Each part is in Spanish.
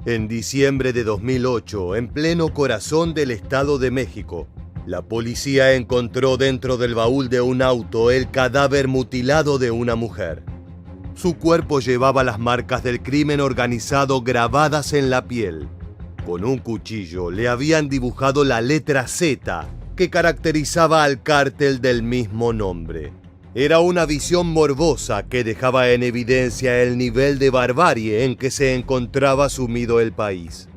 En diciembre de 2008, en pleno corazón del Estado de México, la policía encontró dentro del baúl de un auto el cadáver mutilado de una mujer. Su cuerpo llevaba las marcas del crimen organizado grabadas en la piel. Con un cuchillo le habían dibujado la letra Z, que caracterizaba al cártel del mismo nombre. Era una visión morbosa que dejaba en evidencia el nivel de barbarie en que se encontraba sumido el país.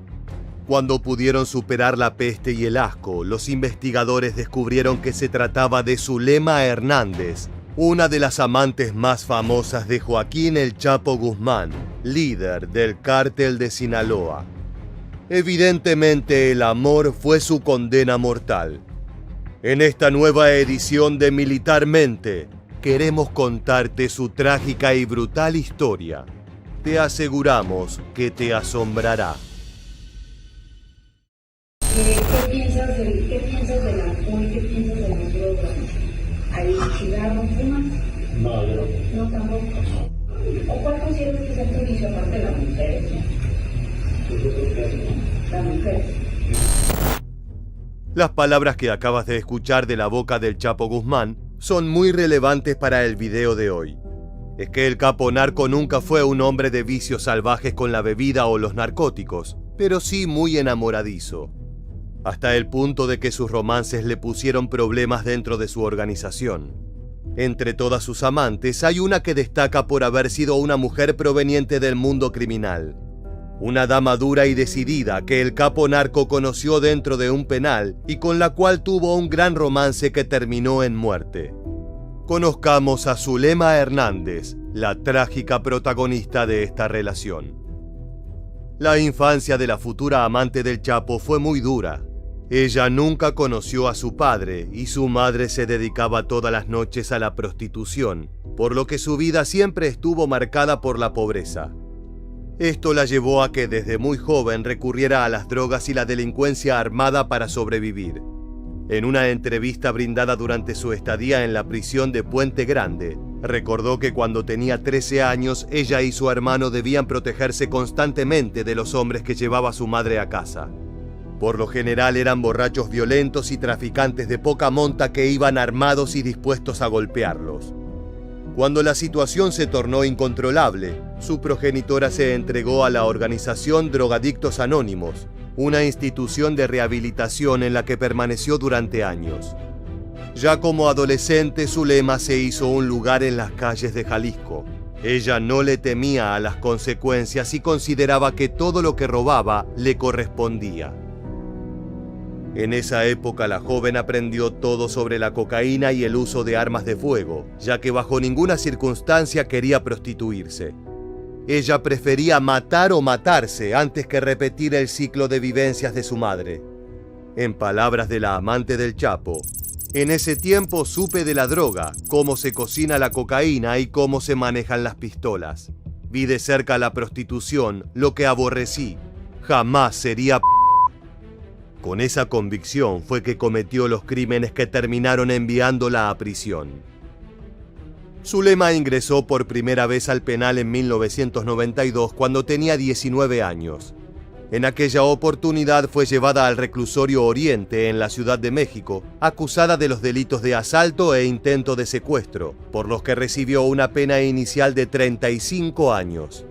Cuando pudieron superar la peste y el asco, los investigadores descubrieron que se trataba de Zulema Hernández, una de las amantes más famosas de Joaquín El Chapo Guzmán, líder del cártel de Sinaloa. Evidentemente, el amor fue su condena mortal. En esta nueva edición de Militarmente, queremos contarte su trágica y brutal historia. Te aseguramos que te asombrará. ¿Qué piensas del alcohol? ¿Qué piensas de las drogas? ¿Hay cigarros, fumas? No, yo no. No, tampoco. ¿O cuál consideras que es el vicio aparte de las mujeres? Las mujeres. Las palabras que acabas de escuchar de la boca del Chapo Guzmán son muy relevantes para el video de hoy. Es que el capo narco nunca fue un hombre de vicios salvajes con la bebida o los narcóticos, pero sí muy enamoradizo. Hasta el punto de que sus romances le pusieron problemas dentro de su organización. Entre todas sus amantes hay una que destaca por haber sido una mujer proveniente del mundo criminal. Una dama dura y decidida que el capo narco conoció dentro de un penal y con la cual tuvo un gran romance que terminó en muerte. Conozcamos a Zulema Hernández, la trágica protagonista de esta relación. La infancia de la futura amante del Chapo fue muy dura. Ella nunca conoció a su padre y su madre se dedicaba todas las noches a la prostitución, por lo que su vida siempre estuvo marcada por la pobreza. Esto la llevó a que desde muy joven recurriera a las drogas y la delincuencia armada para sobrevivir. En una entrevista brindada durante su estadía en la prisión de Puente Grande, recordó que cuando tenía 13 años, ella y su hermano debían protegerse constantemente de los hombres que llevaba su madre a casa. Por lo general eran borrachos violentos y traficantes de poca monta que iban armados y dispuestos a golpearlos. Cuando la situación se tornó incontrolable, su progenitora se entregó a la organización Drogadictos Anónimos, una institución de rehabilitación en la que permaneció durante años. Ya como adolescente, Zulema se hizo un lugar en las calles de Jalisco. Ella no le temía a las consecuencias y consideraba que todo lo que robaba le correspondía. En esa época la joven aprendió todo sobre la cocaína y el uso de armas de fuego, ya que bajo ninguna circunstancia quería prostituirse. Ella prefería matar o matarse antes que repetir el ciclo de vivencias de su madre. En palabras de la amante del Chapo, en ese tiempo supe de la droga, cómo se cocina la cocaína y cómo se manejan las pistolas. Vi de cerca la prostitución, lo que aborrecí. Jamás sería Con esa convicción fue que cometió los crímenes que terminaron enviándola a prisión. Zulema ingresó por primera vez al penal en 1992 cuando tenía 19 años. En aquella oportunidad fue llevada al reclusorio Oriente en la Ciudad de México, acusada de los delitos de asalto e intento de secuestro, por los que recibió una pena inicial de 35 años.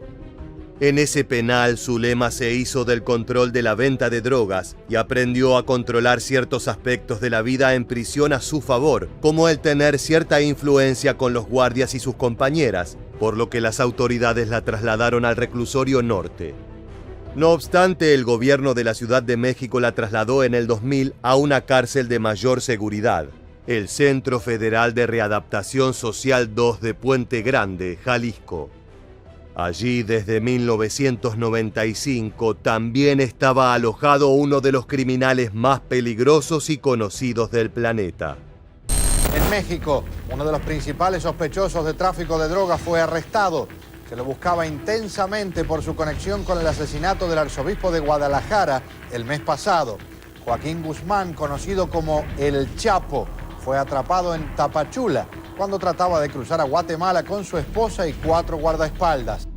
En ese penal, Zulema se hizo del control de la venta de drogas y aprendió a controlar ciertos aspectos de la vida en prisión a su favor, como el tener cierta influencia con los guardias y sus compañeras, por lo que las autoridades la trasladaron al reclusorio norte. No obstante, el gobierno de la Ciudad de México la trasladó en el 2000 a una cárcel de mayor seguridad, el Centro Federal de Readaptación Social 2 de Puente Grande, Jalisco. Allí, desde 1995, también estaba alojado uno de los criminales más peligrosos y conocidos del planeta. En México, uno de los principales sospechosos de tráfico de drogas fue arrestado. Se lo buscaba intensamente por su conexión con el asesinato del arzobispo de Guadalajara el mes pasado. Joaquín Guzmán, conocido como El Chapo, fue atrapado en Tapachula cuando trataba de cruzar a Guatemala con su esposa y 4 guardaespaldas.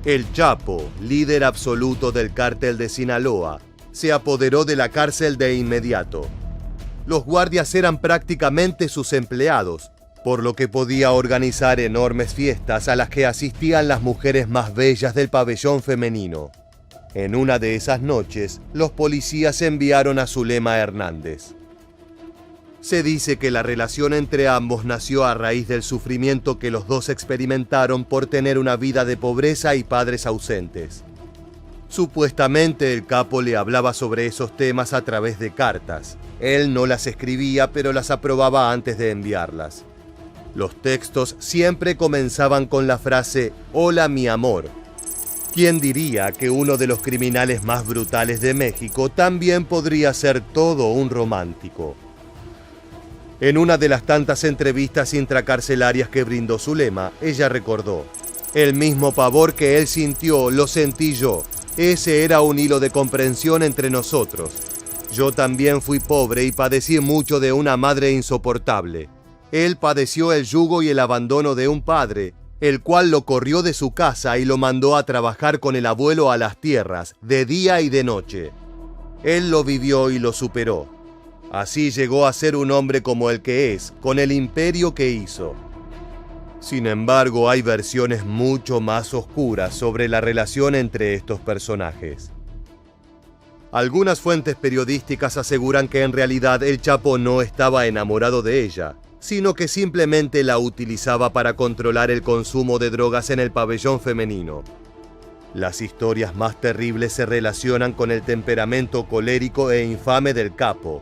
El Chapo, líder absoluto del cártel de Sinaloa, se apoderó de la cárcel de inmediato. Los guardias eran prácticamente sus empleados, por lo que podía organizar enormes fiestas a las que asistían las mujeres más bellas del pabellón femenino. En una de esas noches, los policías enviaron a Zulema Hernández. Se dice que la relación entre ambos nació a raíz del sufrimiento que los dos experimentaron por tener una vida de pobreza y padres ausentes. Supuestamente el capo le hablaba sobre esos temas a través de cartas. Él no las escribía, pero las aprobaba antes de enviarlas. Los textos siempre comenzaban con la frase «Hola, mi amor». ¿Quién diría que uno de los criminales más brutales de México también podría ser todo un romántico? En una de las tantas entrevistas intracarcelarias que brindó Zulema, ella recordó: «El mismo pavor que él sintió, lo sentí yo. Ese era un hilo de comprensión entre nosotros. Yo también fui pobre y padecí mucho de una madre insoportable. Él padeció el yugo y el abandono de un padre, el cual lo corrió de su casa y lo mandó a trabajar con el abuelo a las tierras, de día y de noche. Él lo vivió y lo superó. Así llegó a ser un hombre como el que es, con el imperio que hizo». Sin embargo, hay versiones mucho más oscuras sobre la relación entre estos personajes. Algunas fuentes periodísticas aseguran que en realidad el Chapo no estaba enamorado de ella, sino que simplemente la utilizaba para controlar el consumo de drogas en el pabellón femenino. Las historias más terribles se relacionan con el temperamento colérico e infame del capo.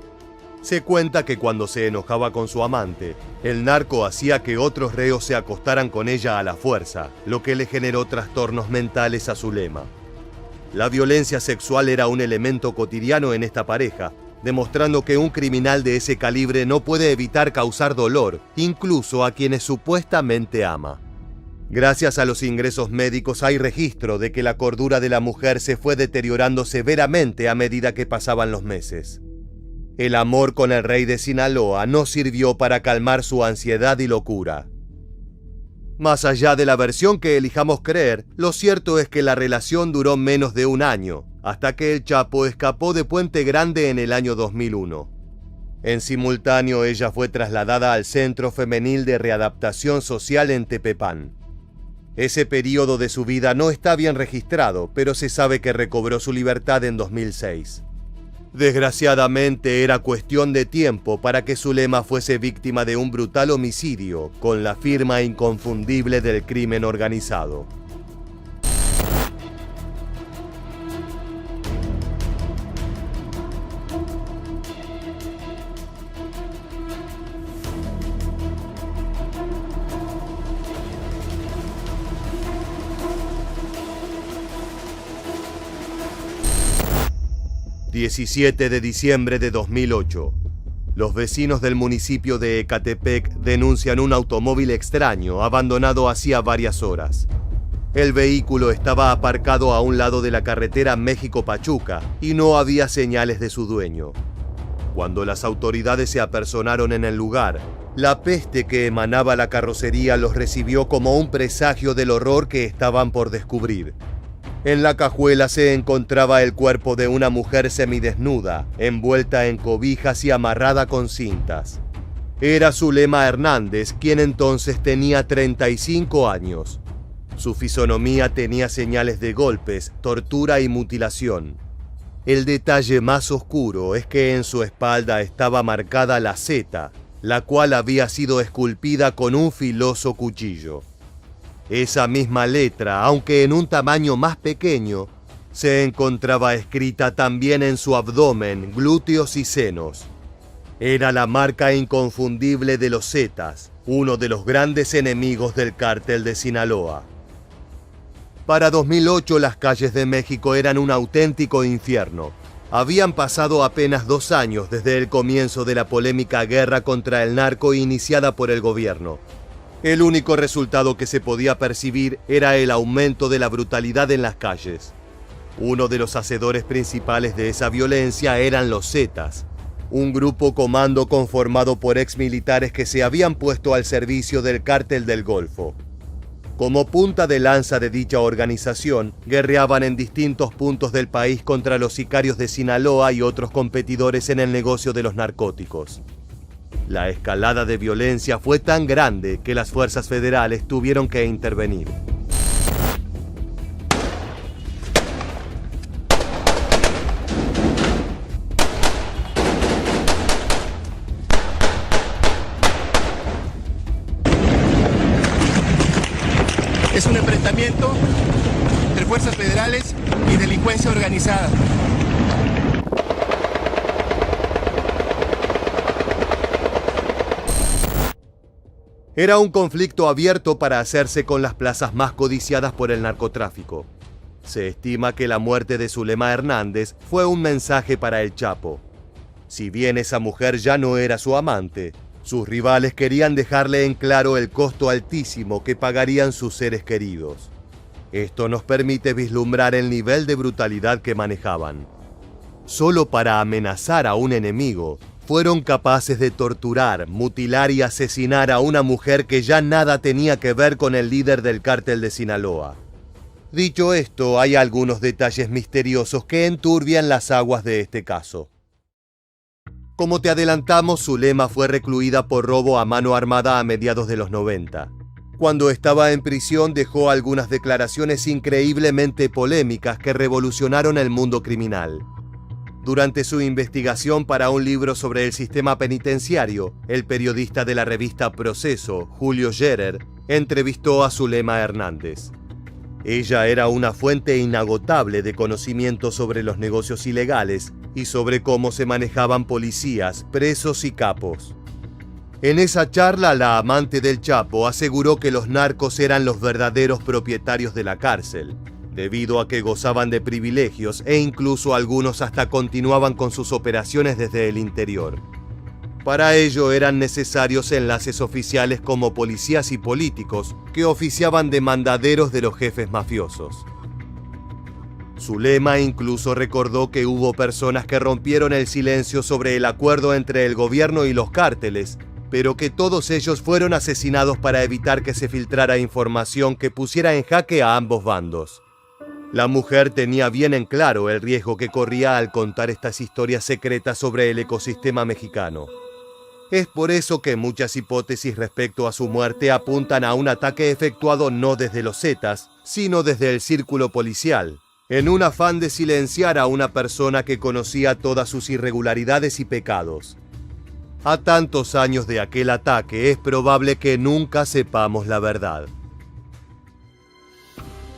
Se cuenta que cuando se enojaba con su amante, el narco hacía que otros reos se acostaran con ella a la fuerza, lo que le generó trastornos mentales a Zulema. La violencia sexual era un elemento cotidiano en esta pareja, demostrando que un criminal de ese calibre no puede evitar causar dolor, incluso a quienes supuestamente ama. Gracias a los ingresos médicos hay registro de que la cordura de la mujer se fue deteriorando severamente a medida que pasaban los meses. El amor con el rey de Sinaloa no sirvió para calmar su ansiedad y locura. Más allá de la versión que elijamos creer, lo cierto es que la relación duró menos de un año, hasta que el Chapo escapó de Puente Grande en el año 2001. En simultáneo, ella fue trasladada al Centro Femenil de Readaptación Social en Tepepán. Ese periodo de su vida no está bien registrado, pero se sabe que recobró su libertad en 2006. Desgraciadamente era cuestión de tiempo para que Zulema fuese víctima de un brutal homicidio con la firma inconfundible del crimen organizado. ...17 de diciembre de 2008... Los vecinos del municipio de Ecatepec denuncian un automóvil extraño abandonado hacía varias horas. El vehículo estaba aparcado a un lado de la carretera México-Pachuca y no había señales de su dueño. Cuando las autoridades se apersonaron en el lugar, la peste que emanaba la carrocería los recibió como un presagio del horror que estaban por descubrir. En la cajuela se encontraba el cuerpo de una mujer semidesnuda, envuelta en cobijas y amarrada con cintas. Era Zulema Hernández, quien entonces tenía 35 años. Su fisonomía tenía señales de golpes, tortura y mutilación. El detalle más oscuro es que en su espalda estaba marcada la Z, la cual había sido esculpida con un filoso cuchillo. Esa misma letra, aunque en un tamaño más pequeño, se encontraba escrita también en su abdomen, glúteos y senos. Era la marca inconfundible de los Zetas, uno de los grandes enemigos del cártel de Sinaloa. Para 2008 las calles de México eran un auténtico infierno. Habían pasado apenas 2 años desde el comienzo de la polémica guerra contra el narco iniciada por el gobierno. El único resultado que se podía percibir era el aumento de la brutalidad en las calles. Uno de los hacedores principales de esa violencia eran los Zetas, un grupo comando conformado por exmilitares que se habían puesto al servicio del cártel del Golfo. Como punta de lanza de dicha organización, guerreaban en distintos puntos del país contra los sicarios de Sinaloa y otros competidores en el negocio de los narcóticos. La escalada de violencia fue tan grande que las fuerzas federales tuvieron que intervenir. Es un enfrentamiento entre fuerzas federales y delincuencia organizada. Era un conflicto abierto para hacerse con las plazas más codiciadas por el narcotráfico. Se estima que la muerte de Zulema Hernández fue un mensaje para el Chapo. Si bien esa mujer ya no era su amante, sus rivales querían dejarle en claro el costo altísimo que pagarían sus seres queridos. Esto nos permite vislumbrar el nivel de brutalidad que manejaban. Solo para amenazar a un enemigo, fueron capaces de torturar, mutilar y asesinar a una mujer que ya nada tenía que ver con el líder del cártel de Sinaloa. Dicho esto, hay algunos detalles misteriosos que enturbian las aguas de este caso. Como te adelantamos, Zulema fue recluida por robo a mano armada a mediados de los 90. Cuando estaba en prisión dejó algunas declaraciones increíblemente polémicas que revolucionaron el mundo criminal. Durante su investigación para un libro sobre el sistema penitenciario, el periodista de la revista Proceso, Julio Scherer, entrevistó a Zulema Hernández. Ella era una fuente inagotable de conocimiento sobre los negocios ilegales y sobre cómo se manejaban policías, presos y capos. En esa charla, la amante del Chapo aseguró que los narcos eran los verdaderos propietarios de la cárcel, debido a que gozaban de privilegios e incluso algunos hasta continuaban con sus operaciones desde el interior. Para ello eran necesarios enlaces oficiales como policías y políticos que oficiaban de mandaderos de los jefes mafiosos. Zulema incluso recordó que hubo personas que rompieron el silencio sobre el acuerdo entre el gobierno y los cárteles, pero que todos ellos fueron asesinados para evitar que se filtrara información que pusiera en jaque a ambos bandos. La mujer tenía bien en claro el riesgo que corría al contar estas historias secretas sobre el ecosistema mexicano. Es por eso que muchas hipótesis respecto a su muerte apuntan a un ataque efectuado no desde los Zetas, sino desde el círculo policial, en un afán de silenciar a una persona que conocía todas sus irregularidades y pecados. A tantos años de aquel ataque es probable que nunca sepamos la verdad.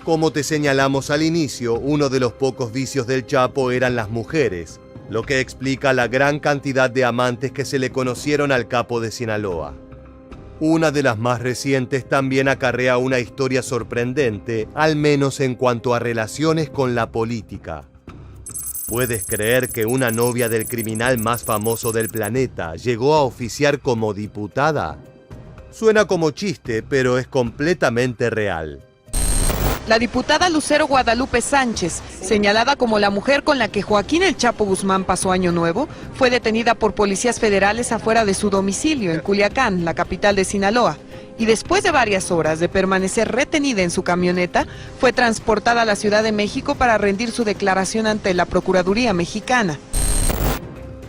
Como te señalamos al inicio, uno de los pocos vicios del Chapo eran las mujeres, lo que explica la gran cantidad de amantes que se le conocieron al capo de Sinaloa. Una de las más recientes también acarrea una historia sorprendente, al menos en cuanto a relaciones con la política. ¿Puedes creer que una novia del criminal más famoso del planeta llegó a oficiar como diputada? Suena como chiste, pero es completamente real. La diputada Lucero Guadalupe Sánchez, señalada como la mujer con la que Joaquín El Chapo Guzmán pasó Año Nuevo, fue detenida por policías federales afuera de su domicilio en Culiacán, la capital de Sinaloa, y después de varias horas de permanecer retenida en su camioneta, fue transportada a la Ciudad de México para rendir su declaración ante la Procuraduría Mexicana.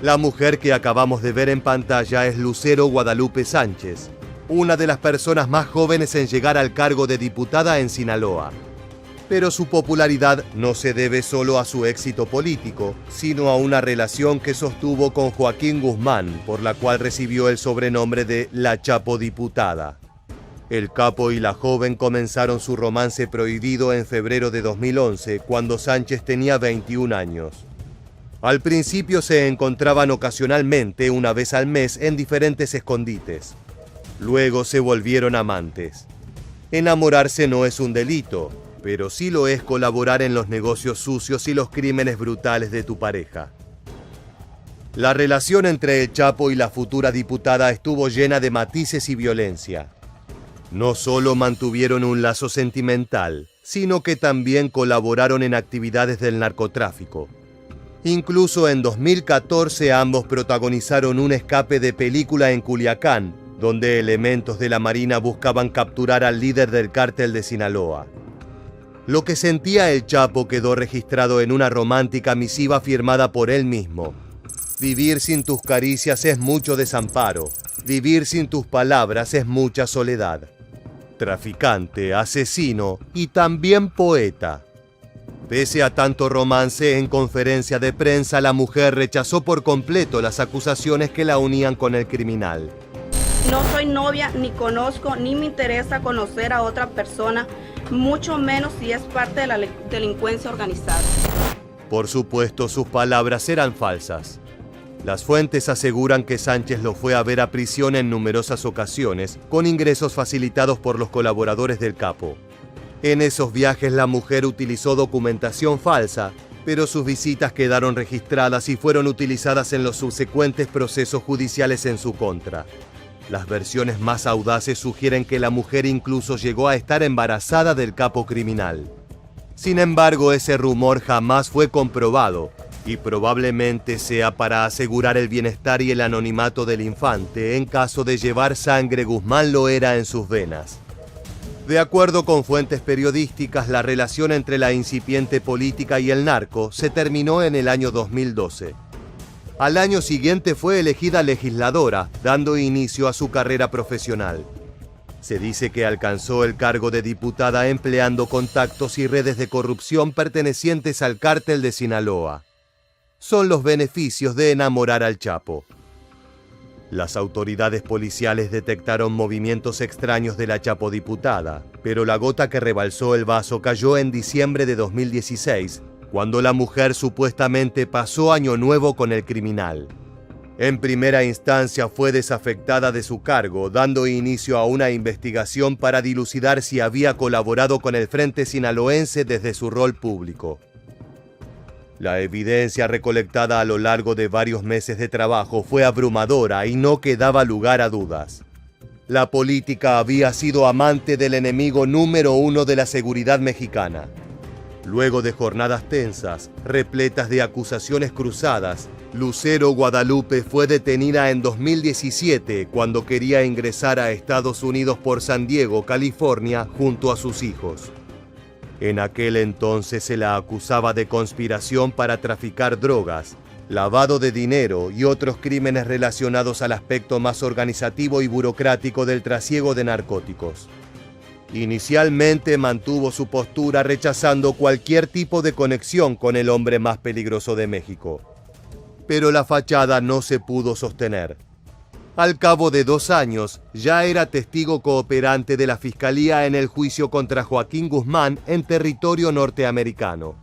La mujer que acabamos de ver en pantalla es Lucero Guadalupe Sánchez, una de las personas más jóvenes en llegar al cargo de diputada en Sinaloa. Pero su popularidad no se debe solo a su éxito político, sino a una relación que sostuvo con Joaquín Guzmán, por la cual recibió el sobrenombre de la Chapo Diputada. El capo y la joven comenzaron su romance prohibido en febrero de 2011, cuando Sánchez tenía 21 años. Al principio se encontraban ocasionalmente, una vez al mes, en diferentes escondites. Luego se volvieron amantes. Enamorarse no es un delito, pero sí lo es colaborar en los negocios sucios y los crímenes brutales de tu pareja. La relación entre el Chapo y la futura diputada estuvo llena de matices y violencia. No solo mantuvieron un lazo sentimental, sino que también colaboraron en actividades del narcotráfico. Incluso en 2014 ambos protagonizaron un escape de película en Culiacán, donde elementos de la Marina buscaban capturar al líder del cártel de Sinaloa. Lo que sentía el Chapo quedó registrado en una romántica misiva firmada por él mismo. Vivir sin tus caricias es mucho desamparo. Vivir sin tus palabras es mucha soledad. Traficante, asesino y también poeta. Pese a tanto romance, en conferencia de prensa la mujer rechazó por completo las acusaciones que la unían con el criminal. No soy novia, ni conozco, ni me interesa conocer a otra persona, mucho menos si es parte de la delincuencia organizada. Por supuesto, sus palabras eran falsas. Las fuentes aseguran que Sánchez lo fue a ver a prisión en numerosas ocasiones, con ingresos facilitados por los colaboradores del capo. En esos viajes la mujer utilizó documentación falsa, pero sus visitas quedaron registradas y fueron utilizadas en los subsecuentes procesos judiciales en su contra. Las versiones más audaces sugieren que la mujer incluso llegó a estar embarazada del capo criminal. Sin embargo, ese rumor jamás fue comprobado, y probablemente sea para asegurar el bienestar y el anonimato del infante en caso de llevar sangre Guzmán Loera en sus venas. De acuerdo con fuentes periodísticas, la relación entre la incipiente política y el narco se terminó en el año 2012. Al año siguiente fue elegida legisladora, dando inicio a su carrera profesional. Se dice que alcanzó el cargo de diputada empleando contactos y redes de corrupción pertenecientes al cártel de Sinaloa. Son los beneficios de enamorar al Chapo. Las autoridades policiales detectaron movimientos extraños de la chapodiputada, pero la gota que rebalsó el vaso cayó en diciembre de 2016, cuando la mujer supuestamente pasó Año Nuevo con el criminal. En primera instancia fue desafectada de su cargo, dando inicio a una investigación para dilucidar si había colaborado con el Frente Sinaloense desde su rol público. La evidencia recolectada a lo largo de varios meses de trabajo fue abrumadora y no quedaba lugar a dudas. La política había sido amante del enemigo número uno de la seguridad mexicana. Luego de jornadas tensas, repletas de acusaciones cruzadas, Lucero Guadalupe fue detenida en 2017 cuando quería ingresar a Estados Unidos por San Diego, California, junto a sus hijos. En aquel entonces se la acusaba de conspiración para traficar drogas, lavado de dinero y otros crímenes relacionados al aspecto más organizativo y burocrático del trasiego de narcóticos. Inicialmente mantuvo su postura rechazando cualquier tipo de conexión con el hombre más peligroso de México. Pero la fachada no se pudo sostener. Al cabo de 2 años, ya era testigo cooperante de la Fiscalía en el juicio contra Joaquín Guzmán en territorio norteamericano.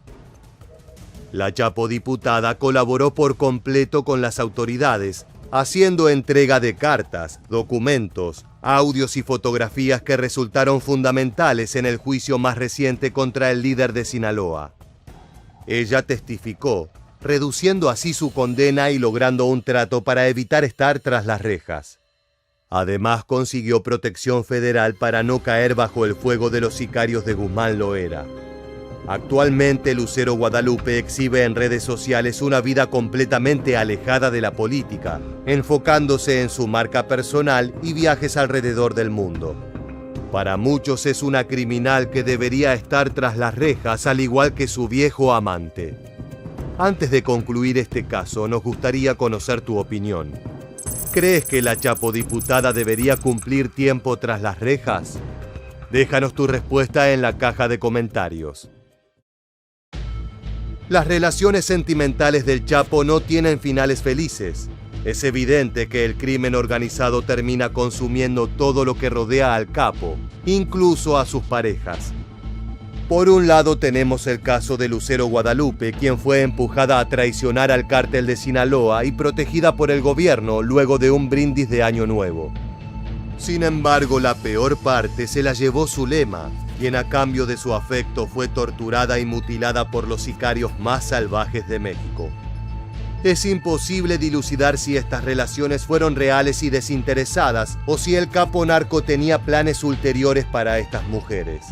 La chapodiputada colaboró por completo con las autoridades, haciendo entrega de cartas, documentos, audios y fotografías que resultaron fundamentales en el juicio más reciente contra el líder de Sinaloa. Ella testificó, reduciendo así su condena y logrando un trato para evitar estar tras las rejas. Además, consiguió protección federal para no caer bajo el fuego de los sicarios de Guzmán Loera. Actualmente, Lucero Guadalupe exhibe en redes sociales una vida completamente alejada de la política, enfocándose en su marca personal y viajes alrededor del mundo. Para muchos es una criminal que debería estar tras las rejas, al igual que su viejo amante. Antes de concluir este caso, nos gustaría conocer tu opinión. ¿Crees que la chapodiputada debería cumplir tiempo tras las rejas? Déjanos tu respuesta en la caja de comentarios. Las relaciones sentimentales del Chapo no tienen finales felices. Es evidente que el crimen organizado termina consumiendo todo lo que rodea al capo, incluso a sus parejas. Por un lado tenemos el caso de Lucero Guadalupe, quien fue empujada a traicionar al cártel de Sinaloa y protegida por el gobierno luego de un brindis de Año Nuevo. Sin embargo, la peor parte se la llevó Zulema, quien a cambio de su afecto fue torturada y mutilada por los sicarios más salvajes de México. Es imposible dilucidar si estas relaciones fueron reales y desinteresadas o si el capo narco tenía planes ulteriores para estas mujeres.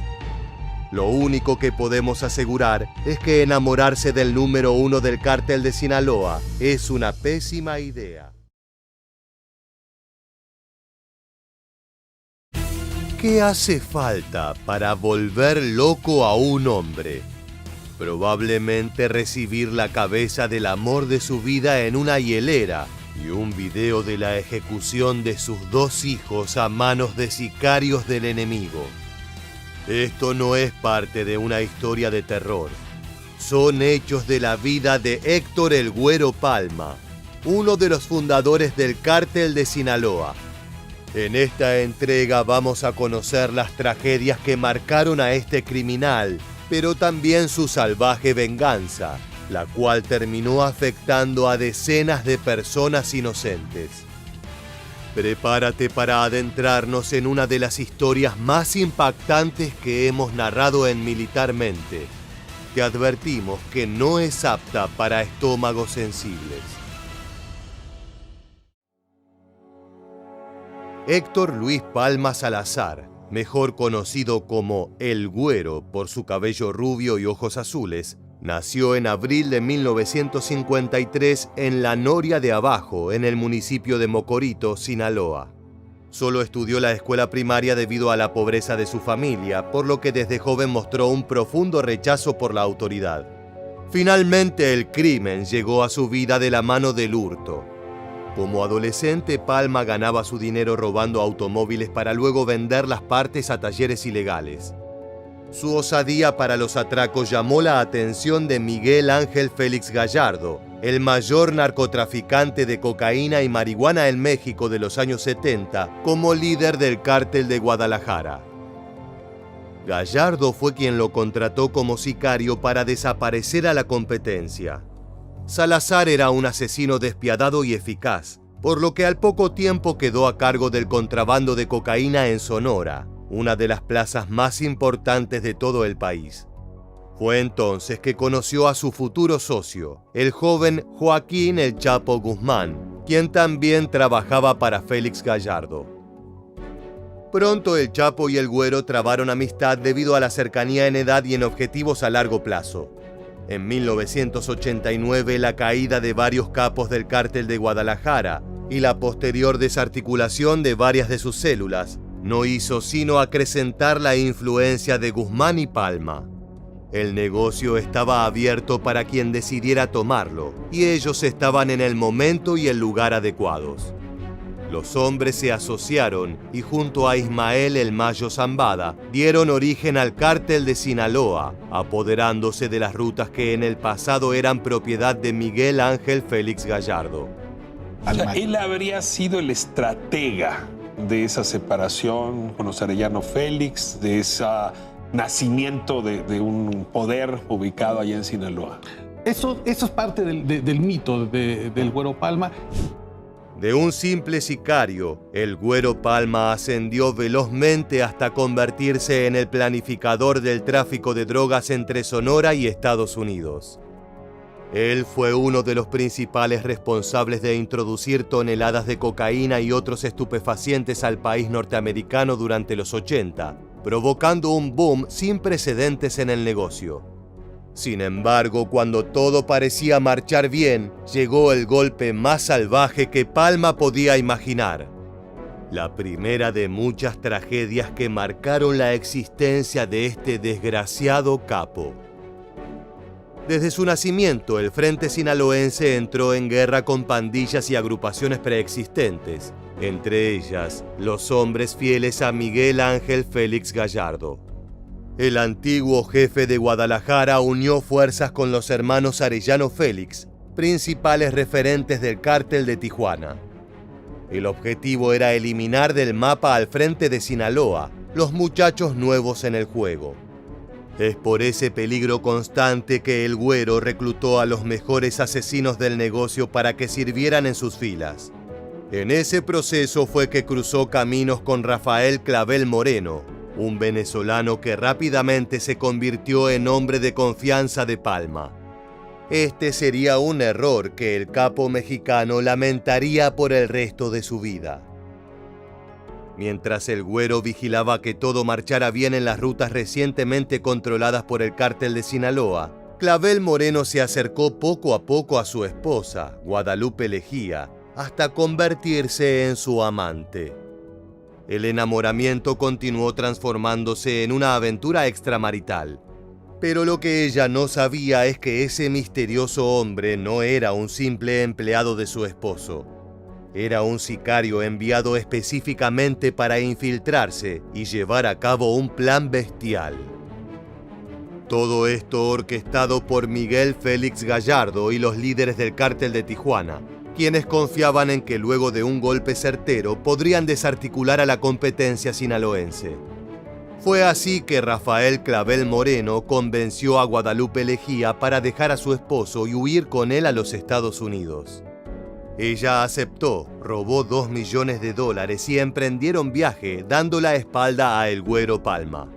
Lo único que podemos asegurar es que enamorarse del número 1 del cártel de Sinaloa es una pésima idea. ¿Qué hace falta para volver loco a un hombre? Probablemente recibir la cabeza del amor de su vida en una hielera y un video de la ejecución de sus 2 hijos a manos de sicarios del enemigo. Esto no es parte de una historia de terror. Son hechos de la vida de Héctor el Güero Palma, uno de los fundadores del Cártel de Sinaloa. En esta entrega vamos a conocer las tragedias que marcaron a este criminal, pero también su salvaje venganza, la cual terminó afectando a decenas de personas inocentes. Prepárate para adentrarnos en una de las historias más impactantes que hemos narrado en Militarmente. Te advertimos que no es apta para estómagos sensibles. Héctor Luis Palma Salazar, mejor conocido como El Güero por su cabello rubio y ojos azules, nació en abril de 1953 en La Noria de Abajo, en el municipio de Mocorito, Sinaloa. Solo estudió la escuela primaria debido a la pobreza de su familia, por lo que desde joven mostró un profundo rechazo por la autoridad. Finalmente el crimen llegó a su vida de la mano del hurto. Como adolescente, Palma ganaba su dinero robando automóviles para luego vender las partes a talleres ilegales. Su osadía para los atracos llamó la atención de Miguel Ángel Félix Gallardo, el mayor narcotraficante de cocaína y marihuana en México de los años 70, como líder del Cártel de Guadalajara. Gallardo fue quien lo contrató como sicario para desaparecer a la competencia. Salazar era un asesino despiadado y eficaz, por lo que al poco tiempo quedó a cargo del contrabando de cocaína en Sonora, una de las plazas más importantes de todo el país. Fue entonces que conoció a su futuro socio, el joven Joaquín El Chapo Guzmán, quien también trabajaba para Félix Gallardo. Pronto el Chapo y el Güero trabaron amistad debido a la cercanía en edad y en objetivos a largo plazo. En 1989, la caída de varios capos del Cártel de Guadalajara y la posterior desarticulación de varias de sus células no hizo sino acrecentar la influencia de Guzmán y Palma. El negocio estaba abierto para quien decidiera tomarlo, y ellos estaban en el momento y el lugar adecuados. Los hombres se asociaron y junto a Ismael El Mayo Zambada dieron origen al Cártel de Sinaloa, apoderándose de las rutas que en el pasado eran propiedad de Miguel Ángel Félix Gallardo. O sea, él habría sido el estratega de esa separación con los Arellano Félix, de ese nacimiento de un poder ubicado allá en Sinaloa. Eso es parte del mito del Güero Palma. De un simple sicario, el Güero Palma ascendió velozmente hasta convertirse en el planificador del tráfico de drogas entre Sonora y Estados Unidos. Él fue uno de los principales responsables de introducir toneladas de cocaína y otros estupefacientes al país norteamericano durante los 80, provocando un boom sin precedentes en el negocio. Sin embargo, cuando todo parecía marchar bien, llegó el golpe más salvaje que Palma podía imaginar. La primera de muchas tragedias que marcaron la existencia de este desgraciado capo. Desde su nacimiento, el Frente Sinaloense entró en guerra con pandillas y agrupaciones preexistentes, entre ellas los hombres fieles a Miguel Ángel Félix Gallardo. El antiguo jefe de Guadalajara unió fuerzas con los hermanos Arellano Félix, principales referentes del Cártel de Tijuana. El objetivo era eliminar del mapa al Frente de Sinaloa los muchachos nuevos en el juego. Es por ese peligro constante que el Güero reclutó a los mejores asesinos del negocio para que sirvieran en sus filas. En ese proceso fue que cruzó caminos con Rafael Clavel Moreno, un venezolano que rápidamente se convirtió en hombre de confianza de Palma. Este sería un error que el capo mexicano lamentaría por el resto de su vida. Mientras el Güero vigilaba que todo marchara bien en las rutas recientemente controladas por el Cártel de Sinaloa, Clavel Moreno se acercó poco a poco a su esposa, Guadalupe Lejía, hasta convertirse en su amante. El enamoramiento continuó transformándose en una aventura extramarital. Pero lo que ella no sabía es que ese misterioso hombre no era un simple empleado de su esposo. Era un sicario enviado específicamente para infiltrarse y llevar a cabo un plan bestial. Todo esto orquestado por Miguel Félix Gallardo y los líderes del cártel de Tijuana, quienes confiaban en que luego de un golpe certero podrían desarticular a la competencia sinaloense. Fue así que Rafael Clavel Moreno convenció a Guadalupe Lejía para dejar a su esposo y huir con él a los Estados Unidos. Ella aceptó, robó $2 millones y emprendieron viaje dando la espalda a El Güero Palma.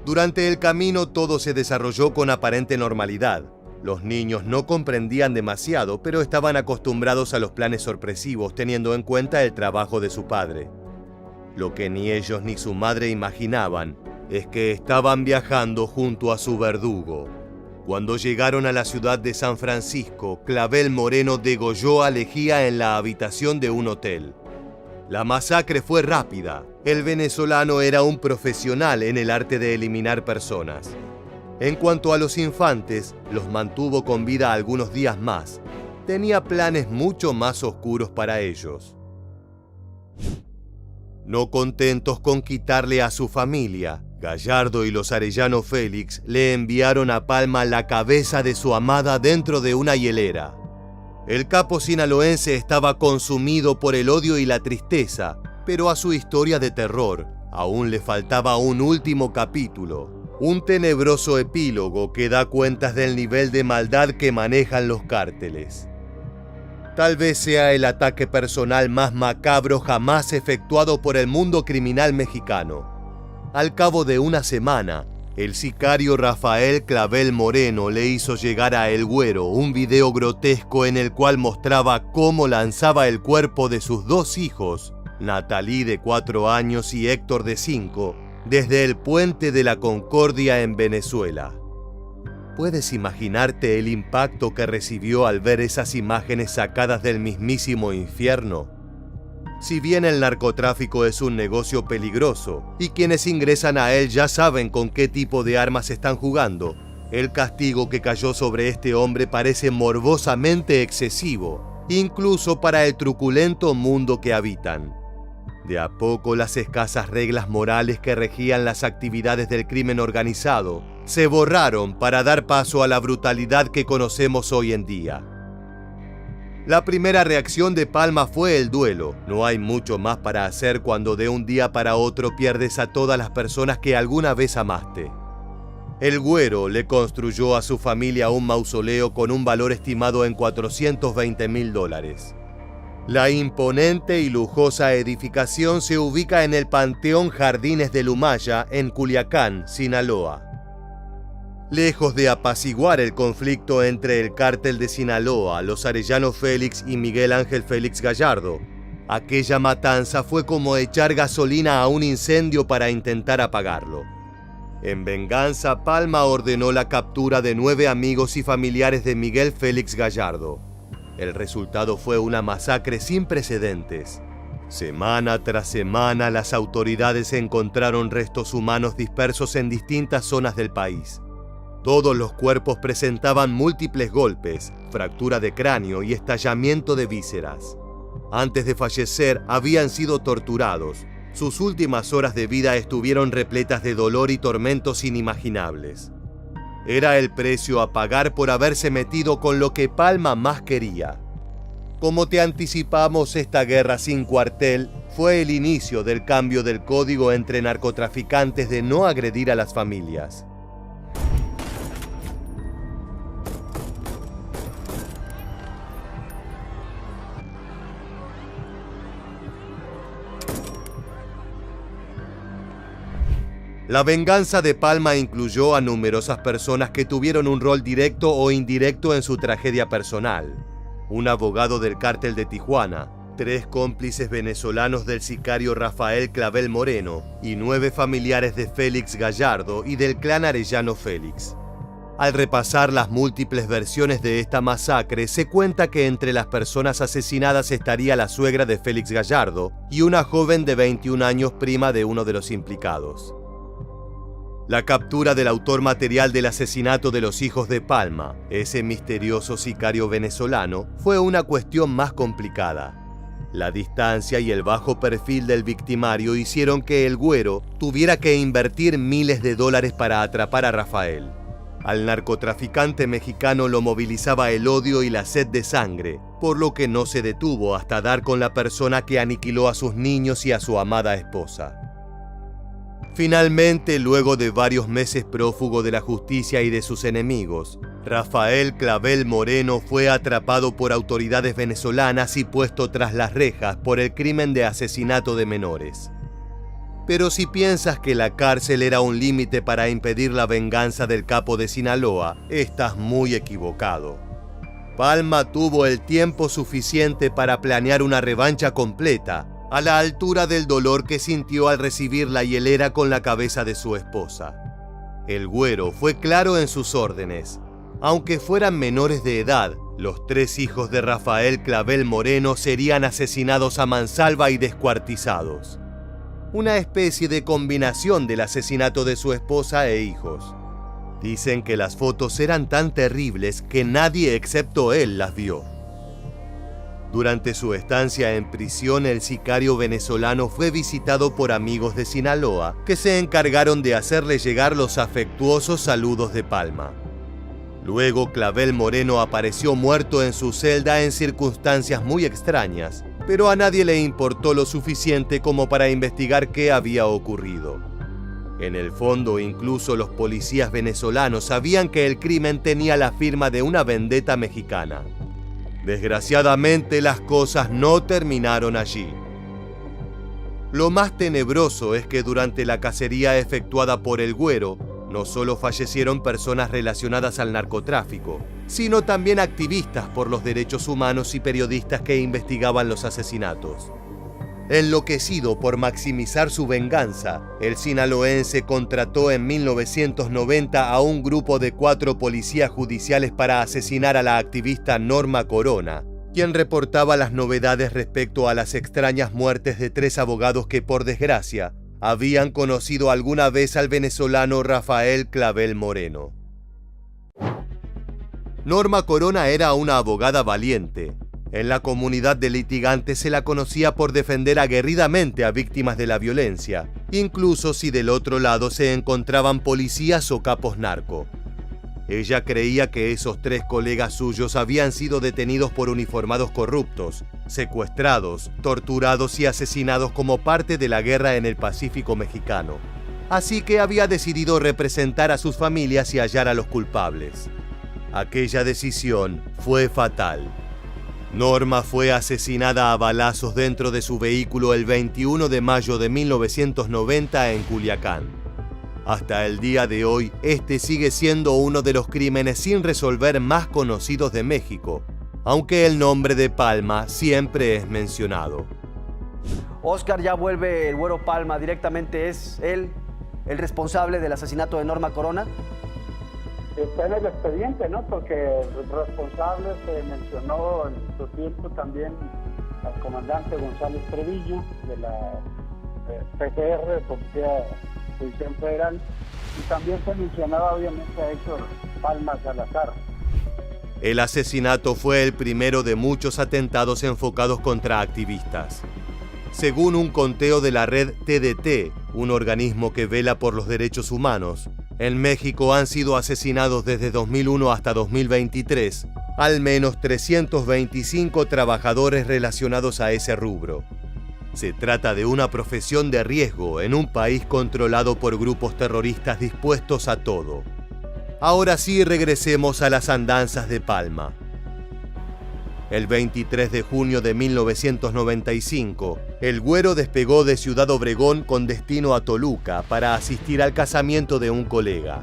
Durante el camino todo se desarrolló con aparente normalidad. Los niños no comprendían demasiado, pero estaban acostumbrados a los planes sorpresivos teniendo en cuenta el trabajo de su padre. Lo que ni ellos ni su madre imaginaban es que estaban viajando junto a su verdugo. Cuando llegaron a la ciudad de San Francisco, Clavel Moreno degolló a Lejía en la habitación de un hotel. La masacre fue rápida. El venezolano era un profesional en el arte de eliminar personas. En cuanto a los infantes, los mantuvo con vida algunos días más. Tenía planes mucho más oscuros para ellos. No contentos con quitarle a su familia, Gallardo y los Arellano Félix le enviaron a Palma la cabeza de su amada dentro de una hielera. El capo sinaloense estaba consumido por el odio y la tristeza, pero a su historia de terror aún le faltaba un último capítulo, un tenebroso epílogo que da cuentas del nivel de maldad que manejan los cárteles. Tal vez sea el ataque personal más macabro jamás efectuado por el mundo criminal mexicano. Al cabo de una semana, el sicario Rafael Clavel Moreno le hizo llegar a El Güero un video grotesco en el cual mostraba cómo lanzaba el cuerpo de sus dos hijos, Natalí de 4 años y Héctor de 5, desde el puente de la Concordia en Venezuela. ¿Puedes imaginarte el impacto que recibió al ver esas imágenes sacadas del mismísimo infierno? Si bien el narcotráfico es un negocio peligroso y quienes ingresan a él ya saben con qué tipo de armas están jugando, el castigo que cayó sobre este hombre parece morbosamente excesivo, incluso para el truculento mundo que habitan. De a poco las escasas reglas morales que regían las actividades del crimen organizado se borraron para dar paso a la brutalidad que conocemos hoy en día. La primera reacción de Palma fue el duelo. No hay mucho más para hacer cuando de un día para otro pierdes a todas las personas que alguna vez amaste. El Güero le construyó a su familia un mausoleo con un valor estimado en $420,000. La imponente y lujosa edificación se ubica en el Panteón Jardines de Lumaya, en Culiacán, Sinaloa. Lejos de apaciguar el conflicto entre el cártel de Sinaloa, los Arellano Félix y Miguel Ángel Félix Gallardo, aquella matanza fue como echar gasolina a un incendio para intentar apagarlo. En venganza, Palma ordenó la captura de 9 amigos y familiares de Miguel Félix Gallardo. El resultado fue una masacre sin precedentes. Semana tras semana, las autoridades encontraron restos humanos dispersos en distintas zonas del país. Todos los cuerpos presentaban múltiples golpes, fractura de cráneo y estallamiento de vísceras. Antes de fallecer, habían sido torturados. Sus últimas horas de vida estuvieron repletas de dolor y tormentos inimaginables. Era el precio a pagar por haberse metido con lo que Palma más quería. Como te anticipamos, esta guerra sin cuartel fue el inicio del cambio del código entre narcotraficantes de no agredir a las familias. La venganza de Palma incluyó a numerosas personas que tuvieron un rol directo o indirecto en su tragedia personal. Un abogado del cártel de Tijuana, 3 cómplices venezolanos del sicario Rafael Clavel Moreno y 9 familiares de Félix Gallardo y del clan Arellano Félix. Al repasar las múltiples versiones de esta masacre, se cuenta que entre las personas asesinadas estaría la suegra de Félix Gallardo y una joven de 21 años, prima de uno de los implicados. La captura del autor material del asesinato de los hijos de Palma, ese misterioso sicario venezolano, fue una cuestión más complicada. La distancia y el bajo perfil del victimario hicieron que el Güero tuviera que invertir miles de dólares para atrapar a Rafael. Al narcotraficante mexicano lo movilizaba el odio y la sed de sangre, por lo que no se detuvo hasta dar con la persona que aniquiló a sus niños y a su amada esposa. Finalmente, luego de varios meses prófugo de la justicia y de sus enemigos, Rafael Clavel Moreno fue atrapado por autoridades venezolanas y puesto tras las rejas por el crimen de asesinato de menores. Pero si piensas que la cárcel era un límite para impedir la venganza del capo de Sinaloa, estás muy equivocado. Palma tuvo el tiempo suficiente para planear una revancha completa, a la altura del dolor que sintió al recibir la hielera con la cabeza de su esposa. El Güero fue claro en sus órdenes. Aunque fueran menores de edad, los 3 hijos de Rafael Clavel Moreno serían asesinados a mansalva y descuartizados. Una especie de combinación del asesinato de su esposa e hijos. Dicen que las fotos eran tan terribles que nadie excepto él las vio. Durante su estancia en prisión, el sicario venezolano fue visitado por amigos de Sinaloa que se encargaron de hacerle llegar los afectuosos saludos de Palma. Luego, Clavel Moreno apareció muerto en su celda en circunstancias muy extrañas, pero a nadie le importó lo suficiente como para investigar qué había ocurrido. En el fondo, incluso los policías venezolanos sabían que el crimen tenía la firma de una vendetta mexicana. Desgraciadamente, las cosas no terminaron allí. Lo más tenebroso es que durante la cacería efectuada por el Güero, no solo fallecieron personas relacionadas al narcotráfico, sino también activistas por los derechos humanos y periodistas que investigaban los asesinatos. Enloquecido por maximizar su venganza, el sinaloense contrató en 1990 a un grupo de 4 policías judiciales para asesinar a la activista Norma Corona, quien reportaba las novedades respecto a las extrañas muertes de 3 abogados que, por desgracia, habían conocido alguna vez al venezolano Rafael Clavel Moreno. Norma Corona era una abogada valiente. En la comunidad de litigantes se la conocía por defender aguerridamente a víctimas de la violencia, incluso si del otro lado se encontraban policías o capos narco. Ella creía que esos 3 colegas suyos habían sido detenidos por uniformados corruptos, secuestrados, torturados y asesinados como parte de la guerra en el Pacífico mexicano. Así que había decidido representar a sus familias y hallar a los culpables. Aquella decisión fue fatal. Norma fue asesinada a balazos dentro de su vehículo el 21 de mayo de 1990 en Culiacán. Hasta el día de hoy, este sigue siendo uno de los crímenes sin resolver más conocidos de México, aunque el nombre de Palma siempre es mencionado. Oscar, ya vuelve el Güero Palma, directamente es él el responsable del asesinato de Norma Corona. Está en el expediente, ¿no? Porque el responsable se mencionó en su tiempo también al comandante González Treviño de la PGR, Policía Judicial Federal, y también se mencionaba obviamente a Héctor Palma Salazar. El asesinato fue el primero de muchos atentados enfocados contra activistas. Según un conteo de la red TDT, un organismo que vela por los derechos humanos, en México han sido asesinados desde 2001 hasta 2023 al menos 325 trabajadores relacionados a ese rubro. Se trata de una profesión de riesgo en un país controlado por grupos terroristas dispuestos a todo. Ahora sí, regresemos a las andanzas de Palma. El 23 de junio de 1995, el Güero despegó de Ciudad Obregón con destino a Toluca para asistir al casamiento de un colega.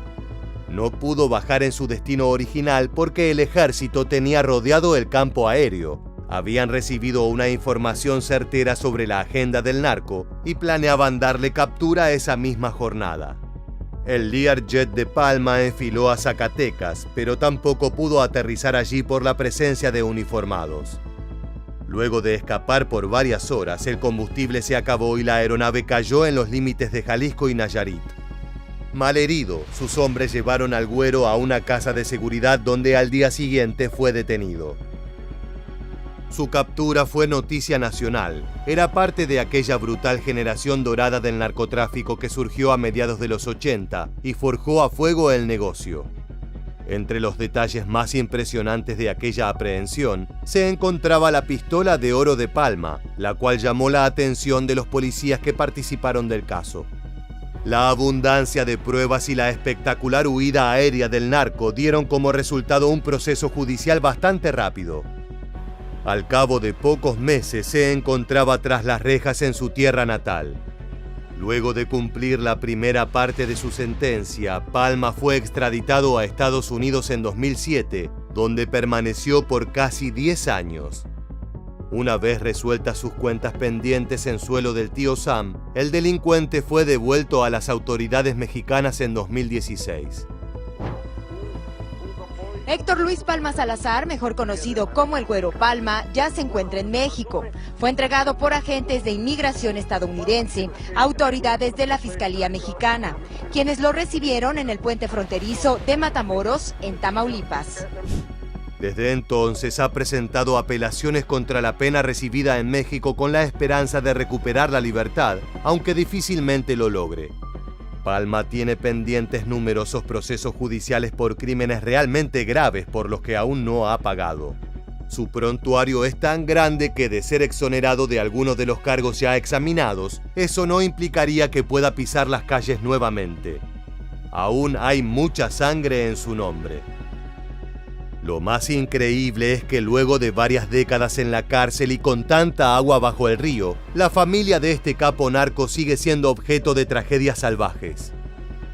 No pudo bajar en su destino original porque el ejército tenía rodeado el campo aéreo, habían recibido una información certera sobre la agenda del narco y planeaban darle captura esa misma jornada. El Learjet de Palma enfiló a Zacatecas, pero tampoco pudo aterrizar allí por la presencia de uniformados. Luego de escapar por varias horas, el combustible se acabó y la aeronave cayó en los límites de Jalisco y Nayarit. Malherido, sus hombres llevaron al güero a una casa de seguridad donde al día siguiente fue detenido. Su captura fue noticia nacional. Era parte de aquella brutal generación dorada del narcotráfico que surgió a mediados de los 80 y forjó a fuego el negocio. Entre los detalles más impresionantes de aquella aprehensión se encontraba la pistola de oro de Palma, la cual llamó la atención de los policías que participaron del caso. La abundancia de pruebas y la espectacular huida aérea del narco dieron como resultado un proceso judicial bastante rápido. Al cabo de pocos meses se encontraba tras las rejas en su tierra natal. Luego de cumplir la primera parte de su sentencia, Palma fue extraditado a Estados Unidos en 2007, donde permaneció por casi 10 años. Una vez resueltas sus cuentas pendientes en suelo del tío Sam, el delincuente fue devuelto a las autoridades mexicanas en 2016. Héctor Luis Palma Salazar, mejor conocido como el Güero Palma, ya se encuentra en México. Fue entregado por agentes de inmigración estadounidense a autoridades de la Fiscalía Mexicana, quienes lo recibieron en el puente fronterizo de Matamoros, en Tamaulipas. Desde entonces ha presentado apelaciones contra la pena recibida en México con la esperanza de recuperar la libertad, aunque difícilmente lo logre. Palma tiene pendientes numerosos procesos judiciales por crímenes realmente graves por los que aún no ha pagado. Su prontuario es tan grande que, de ser exonerado de algunos de los cargos ya examinados, eso no implicaría que pueda pisar las calles nuevamente. Aún hay mucha sangre en su nombre. Lo más increíble es que luego de varias décadas en la cárcel y con tanta agua bajo el río, la familia de este capo narco sigue siendo objeto de tragedias salvajes.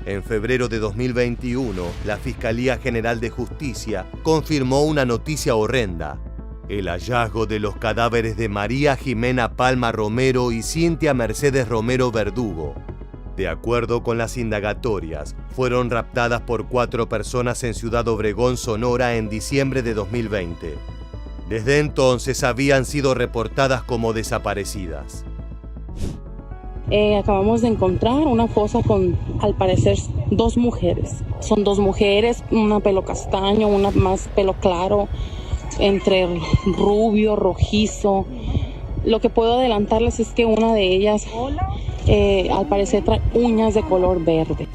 En febrero de 2021, la Fiscalía General de Justicia confirmó una noticia horrenda: el hallazgo de los cadáveres de María Jimena Palma Romero y Cintia Mercedes Romero Verdugo. De acuerdo con las indagatorias, fueron raptadas por 4 personas en Ciudad Obregón, Sonora, en diciembre de 2020. Desde entonces habían sido reportadas como desaparecidas. Acabamos de encontrar una fosa con, al parecer, 2 mujeres. Son 2 mujeres, una pelo castaño, una más pelo claro, entre rubio, rojizo. Lo que puedo adelantarles es que una de ellas, al parecer, trae uñas de color verde.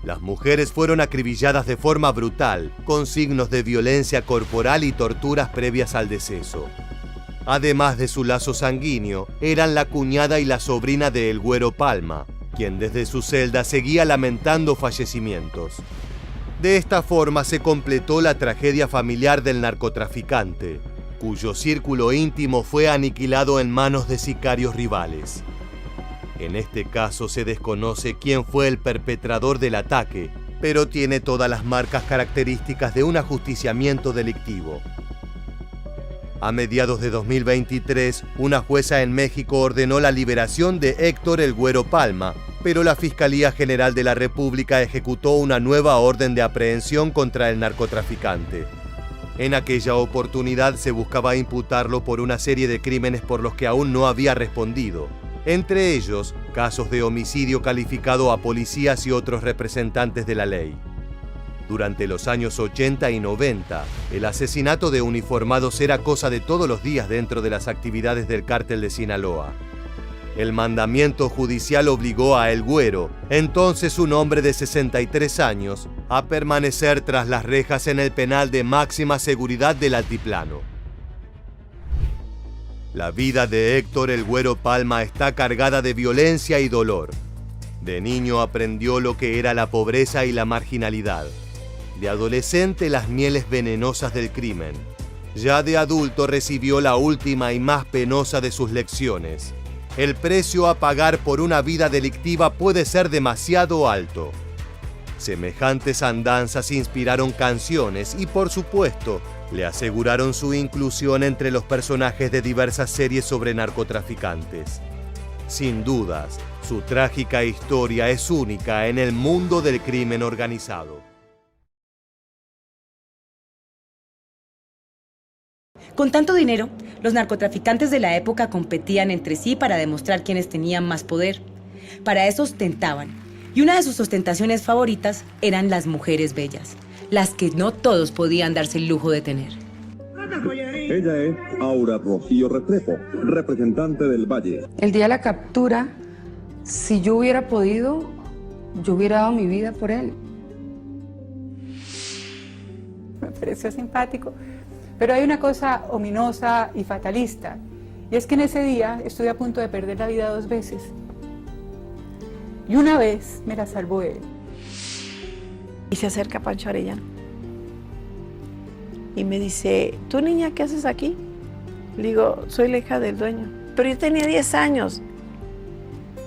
Las mujeres fueron acribilladas de forma brutal, con signos de violencia corporal y torturas previas al deceso. Además de su lazo sanguíneo, eran la cuñada y la sobrina de El Güero Palma, quien desde su celda seguía lamentando fallecimientos. De esta forma se completó la tragedia familiar del narcotraficante, cuyo círculo íntimo fue aniquilado en manos de sicarios rivales. En este caso se desconoce quién fue el perpetrador del ataque, pero tiene todas las marcas características de un ajusticiamiento delictivo. A mediados de 2023, una jueza en México ordenó la liberación de Héctor El Güero Palma, pero la Fiscalía General de la República ejecutó una nueva orden de aprehensión contra el narcotraficante. En aquella oportunidad se buscaba imputarlo por una serie de crímenes por los que aún no había respondido. Entre ellos, casos de homicidio calificado a policías y otros representantes de la ley. Durante los años 80 y 90, el asesinato de uniformados era cosa de todos los días dentro de las actividades del cártel de Sinaloa. El mandamiento judicial obligó a El Güero, entonces un hombre de 63 años, a permanecer tras las rejas en el penal de máxima seguridad del Altiplano. La vida de Héctor El Güero Palma está cargada de violencia y dolor. De niño aprendió lo que era la pobreza y la marginalidad. De adolescente, las mieles venenosas del crimen. Ya de adulto recibió la última y más penosa de sus lecciones. El precio a pagar por una vida delictiva puede ser demasiado alto. Semejantes andanzas inspiraron canciones y, por supuesto, le aseguraron su inclusión entre los personajes de diversas series sobre narcotraficantes. Sin dudas, su trágica historia es única en el mundo del crimen organizado. Con tanto dinero, los narcotraficantes de la época competían entre sí para demostrar quiénes tenían más poder. Para eso ostentaban, y una de sus ostentaciones favoritas eran las mujeres bellas, las que no todos podían darse el lujo de tener. Ella es Aura Rocío Restrepo, representante del Valle. El día de la captura, si yo hubiera podido, yo hubiera dado mi vida por él. Me pareció simpático, pero hay una cosa ominosa y fatalista, y es que en ese día estuve a punto de perder la vida 2 veces. Y una vez me la salvó él. Y se acerca Pancho Arellano y me dice, ¿tú niña qué haces aquí? Le digo, soy la hija del dueño. Pero yo tenía 10 años.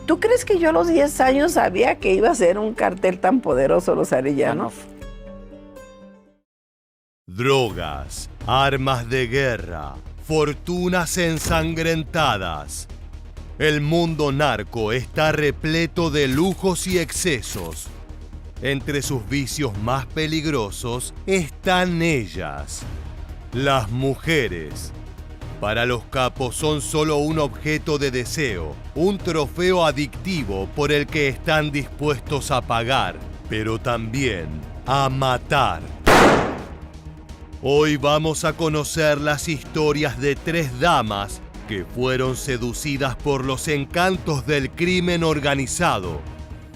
¿Tú crees que yo a los 10 años sabía que iba a ser un cartel tan poderoso los Arellanos? Drogas, armas de guerra, fortunas ensangrentadas. El mundo narco está repleto de lujos y excesos. Entre sus vicios más peligrosos están ellas, las mujeres. Para los capos son solo un objeto de deseo, un trofeo adictivo por el que están dispuestos a pagar, pero también a matar. Hoy vamos a conocer las historias de 3 damas que fueron seducidas por los encantos del crimen organizado.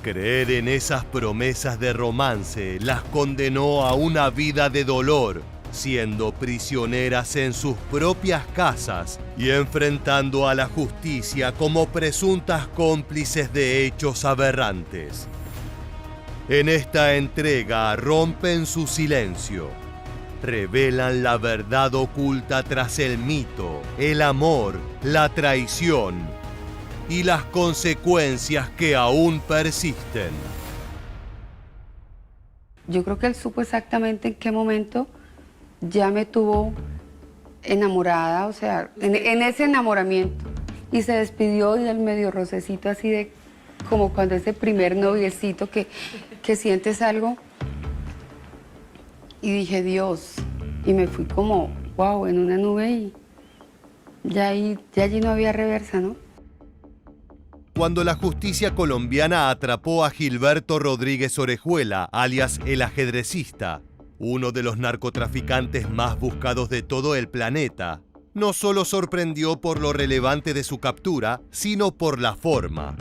Creer en esas promesas de romance las condenó a una vida de dolor, siendo prisioneras en sus propias casas y enfrentando a la justicia como presuntas cómplices de hechos aberrantes. En esta entrega rompen su silencio, revelan la verdad oculta tras el mito, el amor, la traición y las consecuencias que aún persisten. Yo creo que él supo exactamente en qué momento ya me tuvo enamorada, o sea, en ese enamoramiento. Y se despidió y el medio rocecito así de, como cuando ese primer noviecito que sientes algo. Y dije, Dios, y me fui como, wow, en una nube y ya allí no había reversa, ¿no? Cuando la justicia colombiana atrapó a Gilberto Rodríguez Orejuela, alias el ajedrecista, uno de los narcotraficantes más buscados de todo el planeta, no solo sorprendió por lo relevante de su captura, sino por la forma.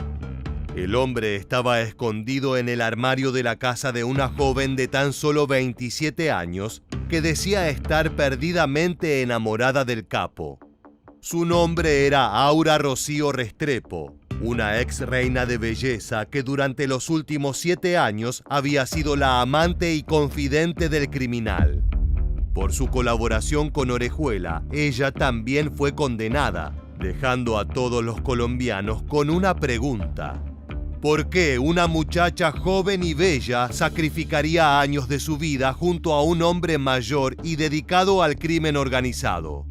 El hombre estaba escondido en el armario de la casa de una joven de tan solo 27 años que decía estar perdidamente enamorada del capo. Su nombre era Aura Rocío Restrepo, una ex reina de belleza que durante los últimos 7 años había sido la amante y confidente del criminal. Por su colaboración con Orejuela, ella también fue condenada, dejando a todos los colombianos con una pregunta. ¿Por qué una muchacha joven y bella sacrificaría años de su vida junto a un hombre mayor y dedicado al crimen organizado?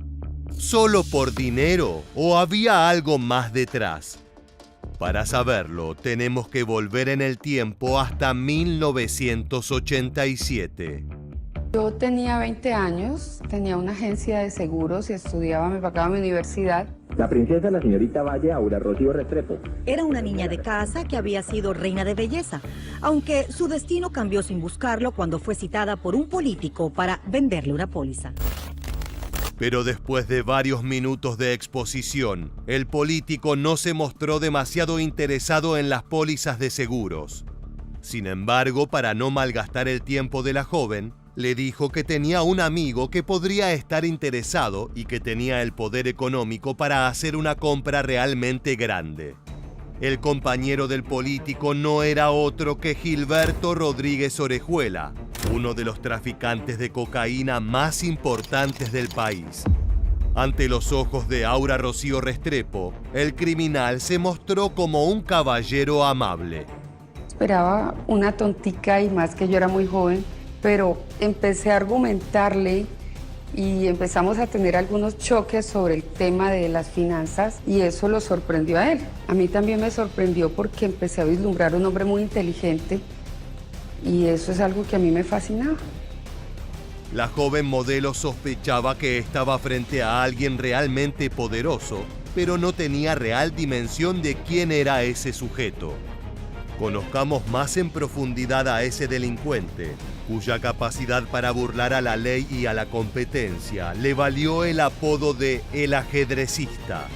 ¿Solo por dinero o había algo más detrás? Para saberlo, tenemos que volver en el tiempo hasta 1987. Yo tenía 20 años, tenía una agencia de seguros y estudiaba, me pagaba mi universidad. La princesa, la señorita Valle, Aura Rocío Restrepo. Era una niña de casa que había sido reina de belleza, aunque su destino cambió sin buscarlo cuando fue citada por un político para venderle una póliza. Pero después de varios minutos de exposición, el político no se mostró demasiado interesado en las pólizas de seguros. Sin embargo, para no malgastar el tiempo de la joven, le dijo que tenía un amigo que podría estar interesado y que tenía el poder económico para hacer una compra realmente grande. El compañero del político no era otro que Gilberto Rodríguez Orejuela, uno de los traficantes de cocaína más importantes del país. Ante los ojos de Aura Rocío Restrepo, el criminal se mostró como un caballero amable. Esperaba una tontica y más que yo era muy joven, pero empecé a argumentarle y empezamos a tener algunos choques sobre el tema de las finanzas y eso lo sorprendió a él. A mí también me sorprendió porque empecé a vislumbrar un hombre muy inteligente y eso es algo que a mí me fascinaba. La joven modelo sospechaba que estaba frente a alguien realmente poderoso, pero no tenía real dimensión de quién era ese sujeto. Conozcamos más en profundidad a ese delincuente, cuya capacidad para burlar a la ley y a la competencia le valió el apodo de El Ajedrecista.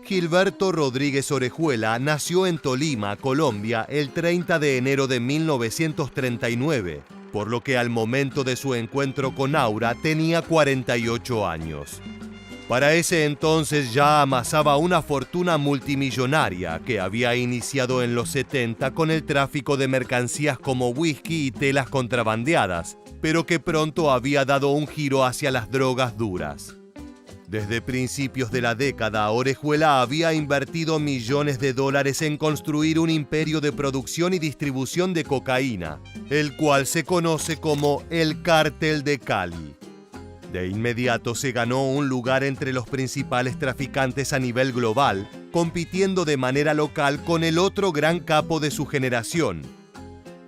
Gilberto Rodríguez Orejuela nació en Tolima, Colombia, el 30 de enero de 1939, por lo que al momento de su encuentro con Aura tenía 48 años. Para ese entonces ya amasaba una fortuna multimillonaria que había iniciado en los 70 con el tráfico de mercancías como whisky y telas contrabandeadas, pero que pronto había dado un giro hacia las drogas duras. Desde principios de la década, Orejuela había invertido millones de dólares en construir un imperio de producción y distribución de cocaína, el cual se conoce como el Cártel de Cali. De inmediato se ganó un lugar entre los principales traficantes a nivel global, compitiendo de manera local con el otro gran capo de su generación,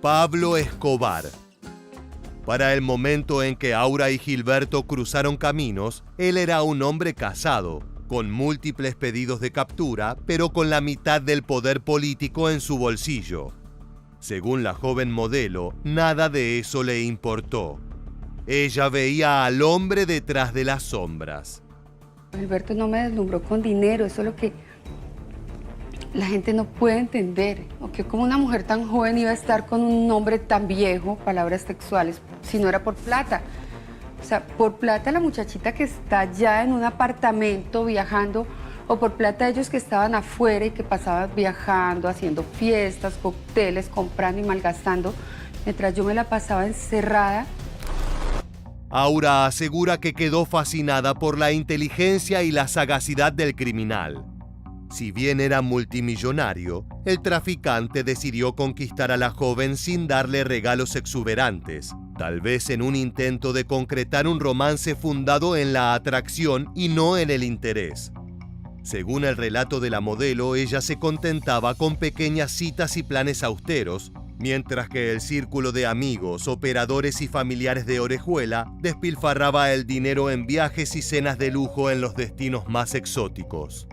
Pablo Escobar. Para el momento en que Aura y Gilberto cruzaron caminos, él era un hombre casado, con múltiples pedidos de captura, pero con la mitad del poder político en su bolsillo. Según la joven modelo, nada de eso le importó. Ella veía al hombre detrás de las sombras. Gilberto no me deslumbró con dinero, eso es lo que la gente no puede entender. Que como una mujer tan joven iba a estar con un hombre tan viejo, palabras textuales, si no era por plata. O sea, por plata la muchachita que está ya en un apartamento viajando, o por plata ellos que estaban afuera y que pasaban viajando, haciendo fiestas, cócteles, comprando y malgastando, mientras yo me la pasaba encerrada. Aura asegura que quedó fascinada por la inteligencia y la sagacidad del criminal. Si bien era multimillonario, el traficante decidió conquistar a la joven sin darle regalos exuberantes, tal vez en un intento de concretar un romance fundado en la atracción y no en el interés. Según el relato de la modelo, ella se contentaba con pequeñas citas y planes austeros, mientras que el círculo de amigos, operadores y familiares de Orejuela despilfarraba el dinero en viajes y cenas de lujo en los destinos más exóticos.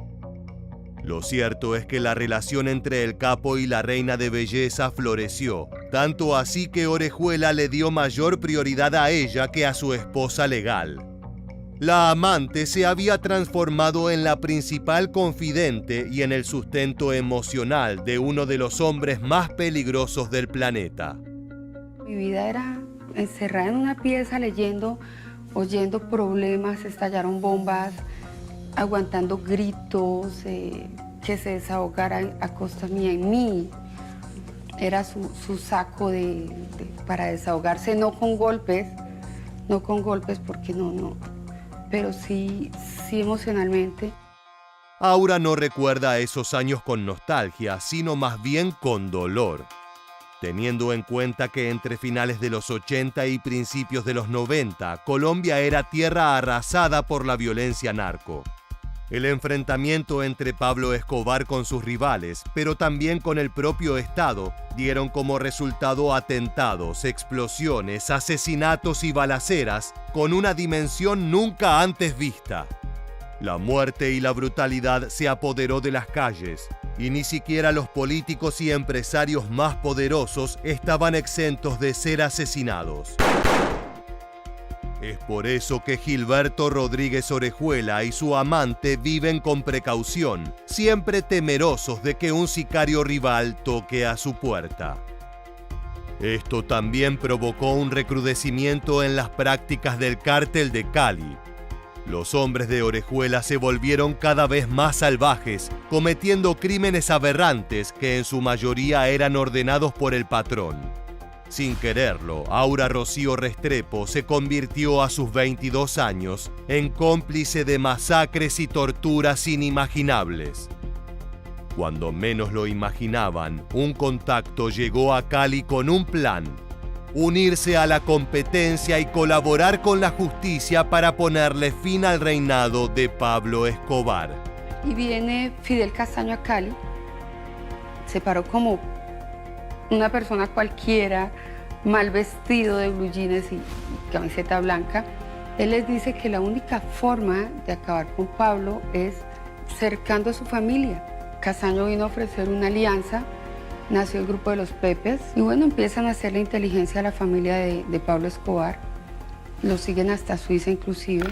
Lo cierto es que la relación entre el capo y la reina de belleza floreció, tanto así que Orejuela le dio mayor prioridad a ella que a su esposa legal. La amante se había transformado en la principal confidente y en el sustento emocional de uno de los hombres más peligrosos del planeta. Mi vida era encerrada en una pieza leyendo, oyendo problemas, estallaron bombas, aguantando gritos, que se desahogaran a costa mía en mí. Era su saco para desahogarse, no con golpes porque no. Pero sí emocionalmente. Aura no recuerda esos años con nostalgia, sino más bien con dolor, teniendo en cuenta que entre finales de los 80 y principios de los 90, Colombia era tierra arrasada por la violencia narco. El enfrentamiento entre Pablo Escobar con sus rivales, pero también con el propio Estado, dieron como resultado atentados, explosiones, asesinatos y balaceras con una dimensión nunca antes vista. La muerte y la brutalidad se apoderó de las calles, y ni siquiera los políticos y empresarios más poderosos estaban exentos de ser asesinados. Es por eso que Gilberto Rodríguez Orejuela y su amante viven con precaución, siempre temerosos de que un sicario rival toque a su puerta. Esto también provocó un recrudecimiento en las prácticas del Cártel de Cali. Los hombres de Orejuela se volvieron cada vez más salvajes, cometiendo crímenes aberrantes que en su mayoría eran ordenados por el patrón. Sin quererlo, Aura Rocío Restrepo se convirtió a sus 22 años en cómplice de masacres y torturas inimaginables. Cuando menos lo imaginaban, un contacto llegó a Cali con un plan. unirse a la competencia y colaborar con la justicia para ponerle fin al reinado de Pablo Escobar. Y viene Fidel Castaño a Cali, se paró como una persona cualquiera, mal vestido de blue jeans y camiseta blanca. Él les dice que la única forma de acabar con Pablo es cercando a su familia. Castaño vino a ofrecer una alianza, nació el grupo de los Pepes y bueno, empiezan a hacer la inteligencia a la familia de Pablo Escobar. Lo siguen hasta Suiza inclusive.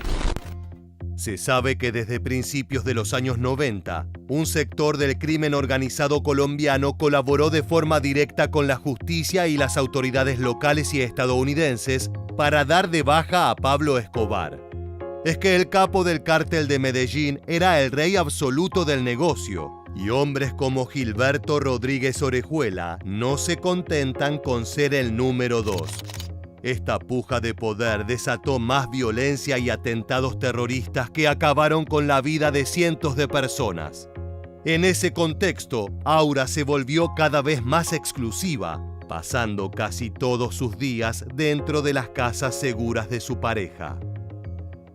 Se sabe que desde principios de los años 90, un sector del crimen organizado colombiano colaboró de forma directa con la justicia y las autoridades locales y estadounidenses para dar de baja a Pablo Escobar. Es que el capo del cártel de Medellín era el rey absoluto del negocio, y hombres como Gilberto Rodríguez Orejuela no se contentan con ser el número 2. Esta puja de poder desató más violencia y atentados terroristas que acabaron con la vida de cientos de personas. En ese contexto, Aura se volvió cada vez más exclusiva, pasando casi todos sus días dentro de las casas seguras de su pareja.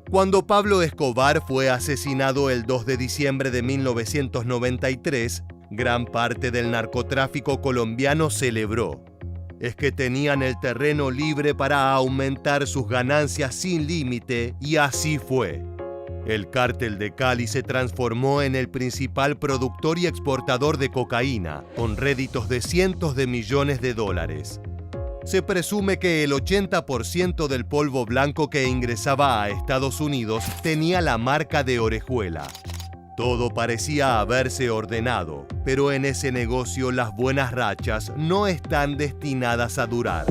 Cuando Pablo Escobar fue asesinado el 2 de diciembre de 1993, gran parte del narcotráfico colombiano celebró. Es que tenían el terreno libre para aumentar sus ganancias sin límite y así fue. El cártel de Cali se transformó en el principal productor y exportador de cocaína, con réditos de cientos de millones de dólares. Se presume que el 80% del polvo blanco que ingresaba a Estados Unidos tenía la marca de Orejuela. Todo parecía haberse ordenado, pero en ese negocio las buenas rachas no están destinadas a durar.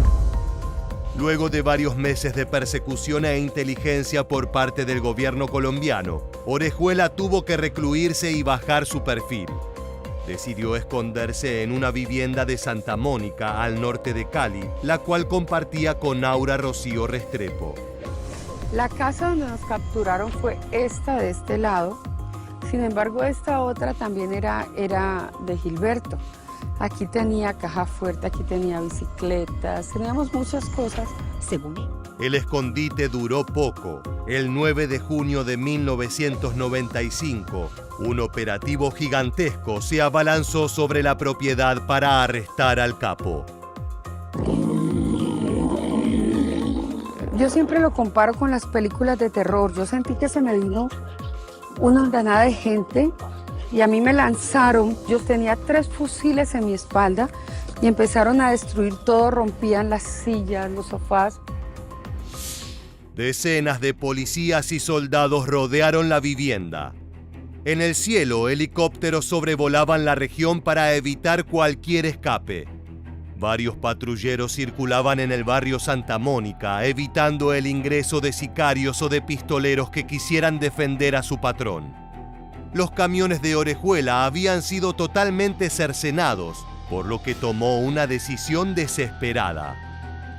Luego de varios meses de persecución e inteligencia por parte del gobierno colombiano, Orejuela tuvo que recluirse y bajar su perfil. Decidió esconderse en una vivienda de Santa Mónica, al norte de Cali, la cual compartía con Aura Rocío Restrepo. La casa donde nos capturaron fue esta de este lado. Sin embargo, esta otra también era de Gilberto. Aquí tenía caja fuerte, aquí tenía bicicletas, teníamos muchas cosas. Según él. El escondite duró poco. El 9 de junio de 1995, un operativo gigantesco se abalanzó sobre la propiedad para arrestar al capo. Yo siempre lo comparo con las películas de terror. Yo sentí que se me vino una andanada de gente y a mí me lanzaron. Yo tenía 3 fusiles en mi espalda y empezaron a destruir todo, rompían las sillas, los sofás. Decenas de policías y soldados rodearon la vivienda. En el cielo, helicópteros sobrevolaban la región para evitar cualquier escape. Varios patrulleros circulaban en el barrio Santa Mónica, evitando el ingreso de sicarios o de pistoleros que quisieran defender a su patrón. Los camiones de Orejuela habían sido totalmente cercenados, por lo que tomó una decisión desesperada.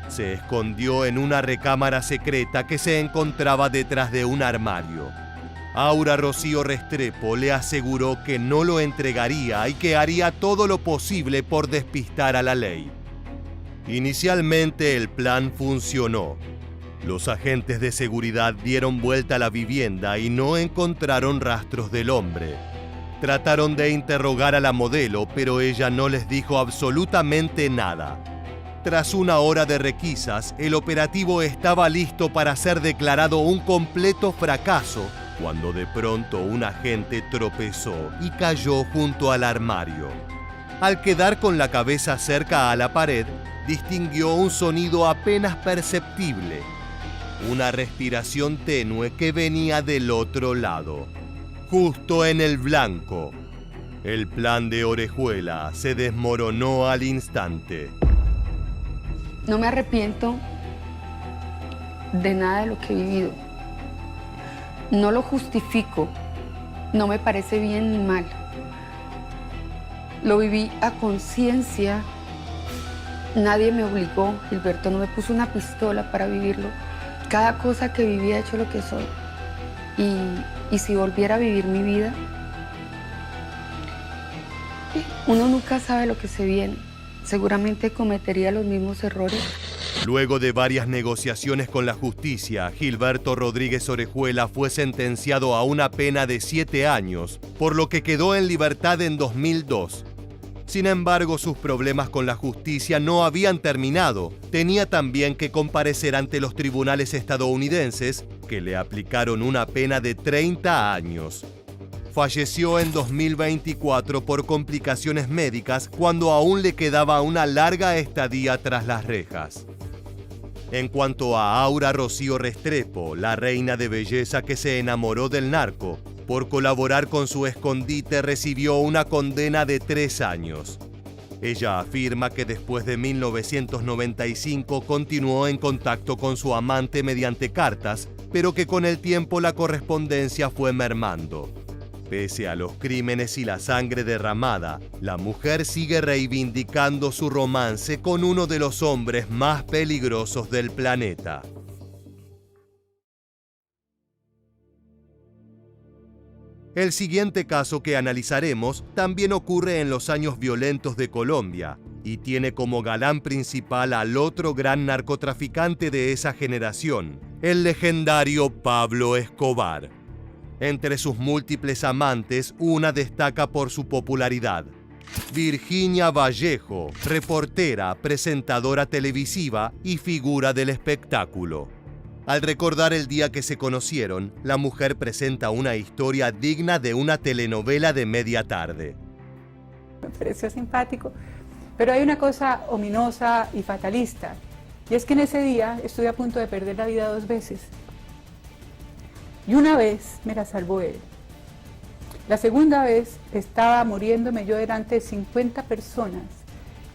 Se escondió en una recámara secreta que se encontraba detrás de un armario. Aura Rocío Restrepo le aseguró que no lo entregaría y que haría todo lo posible por despistar a la ley. Inicialmente el plan funcionó. Los agentes de seguridad dieron vuelta a la vivienda y no encontraron rastros del hombre. Trataron de interrogar a la modelo, pero ella no les dijo absolutamente nada. Tras una hora de requisas, el operativo estaba listo para ser declarado un completo fracaso, cuando de pronto un agente tropezó y cayó junto al armario. Al quedar con la cabeza cerca a la pared, distinguió un sonido apenas perceptible. Una respiración tenue que venía del otro lado, justo en el blanco. El plan de Orejuela se desmoronó al instante. No me arrepiento de nada de lo que he vivido. No lo justifico, no me parece bien ni mal. Lo viví a conciencia, nadie me obligó, Gilberto no me puso una pistola para vivirlo. Cada cosa que viví ha hecho lo que soy. Y si volviera a vivir mi vida, uno nunca sabe lo que se viene. Seguramente cometería los mismos errores. Luego de varias negociaciones con la justicia, Gilberto Rodríguez Orejuela fue sentenciado a una pena de 7 años, por lo que quedó en libertad en 2002. Sin embargo, sus problemas con la justicia no habían terminado. Tenía también que comparecer ante los tribunales estadounidenses, que le aplicaron una pena de 30 años. Falleció en 2024 por complicaciones médicas cuando aún le quedaba una larga estadía tras las rejas. En cuanto a Aura Rocío Restrepo, la reina de belleza que se enamoró del narco, por colaborar con su escondite recibió una condena de 3 años. Ella afirma que después de 1995 continuó en contacto con su amante mediante cartas, pero que con el tiempo la correspondencia fue mermando. Pese a los crímenes y la sangre derramada, la mujer sigue reivindicando su romance con uno de los hombres más peligrosos del planeta. El siguiente caso que analizaremos también ocurre en los años violentos de Colombia y tiene como galán principal al otro gran narcotraficante de esa generación, el legendario Pablo Escobar. Entre sus múltiples amantes, una destaca por su popularidad. Virginia Vallejo, reportera, presentadora televisiva y figura del espectáculo. Al recordar el día que se conocieron, la mujer presenta una historia digna de una telenovela de media tarde. Me pareció simpático, pero hay una cosa ominosa y fatalista, y es que en ese día estuve a punto de perder la vida 2 veces. Y una vez me la salvó él. La segunda vez estaba muriéndome yo delante de 50 personas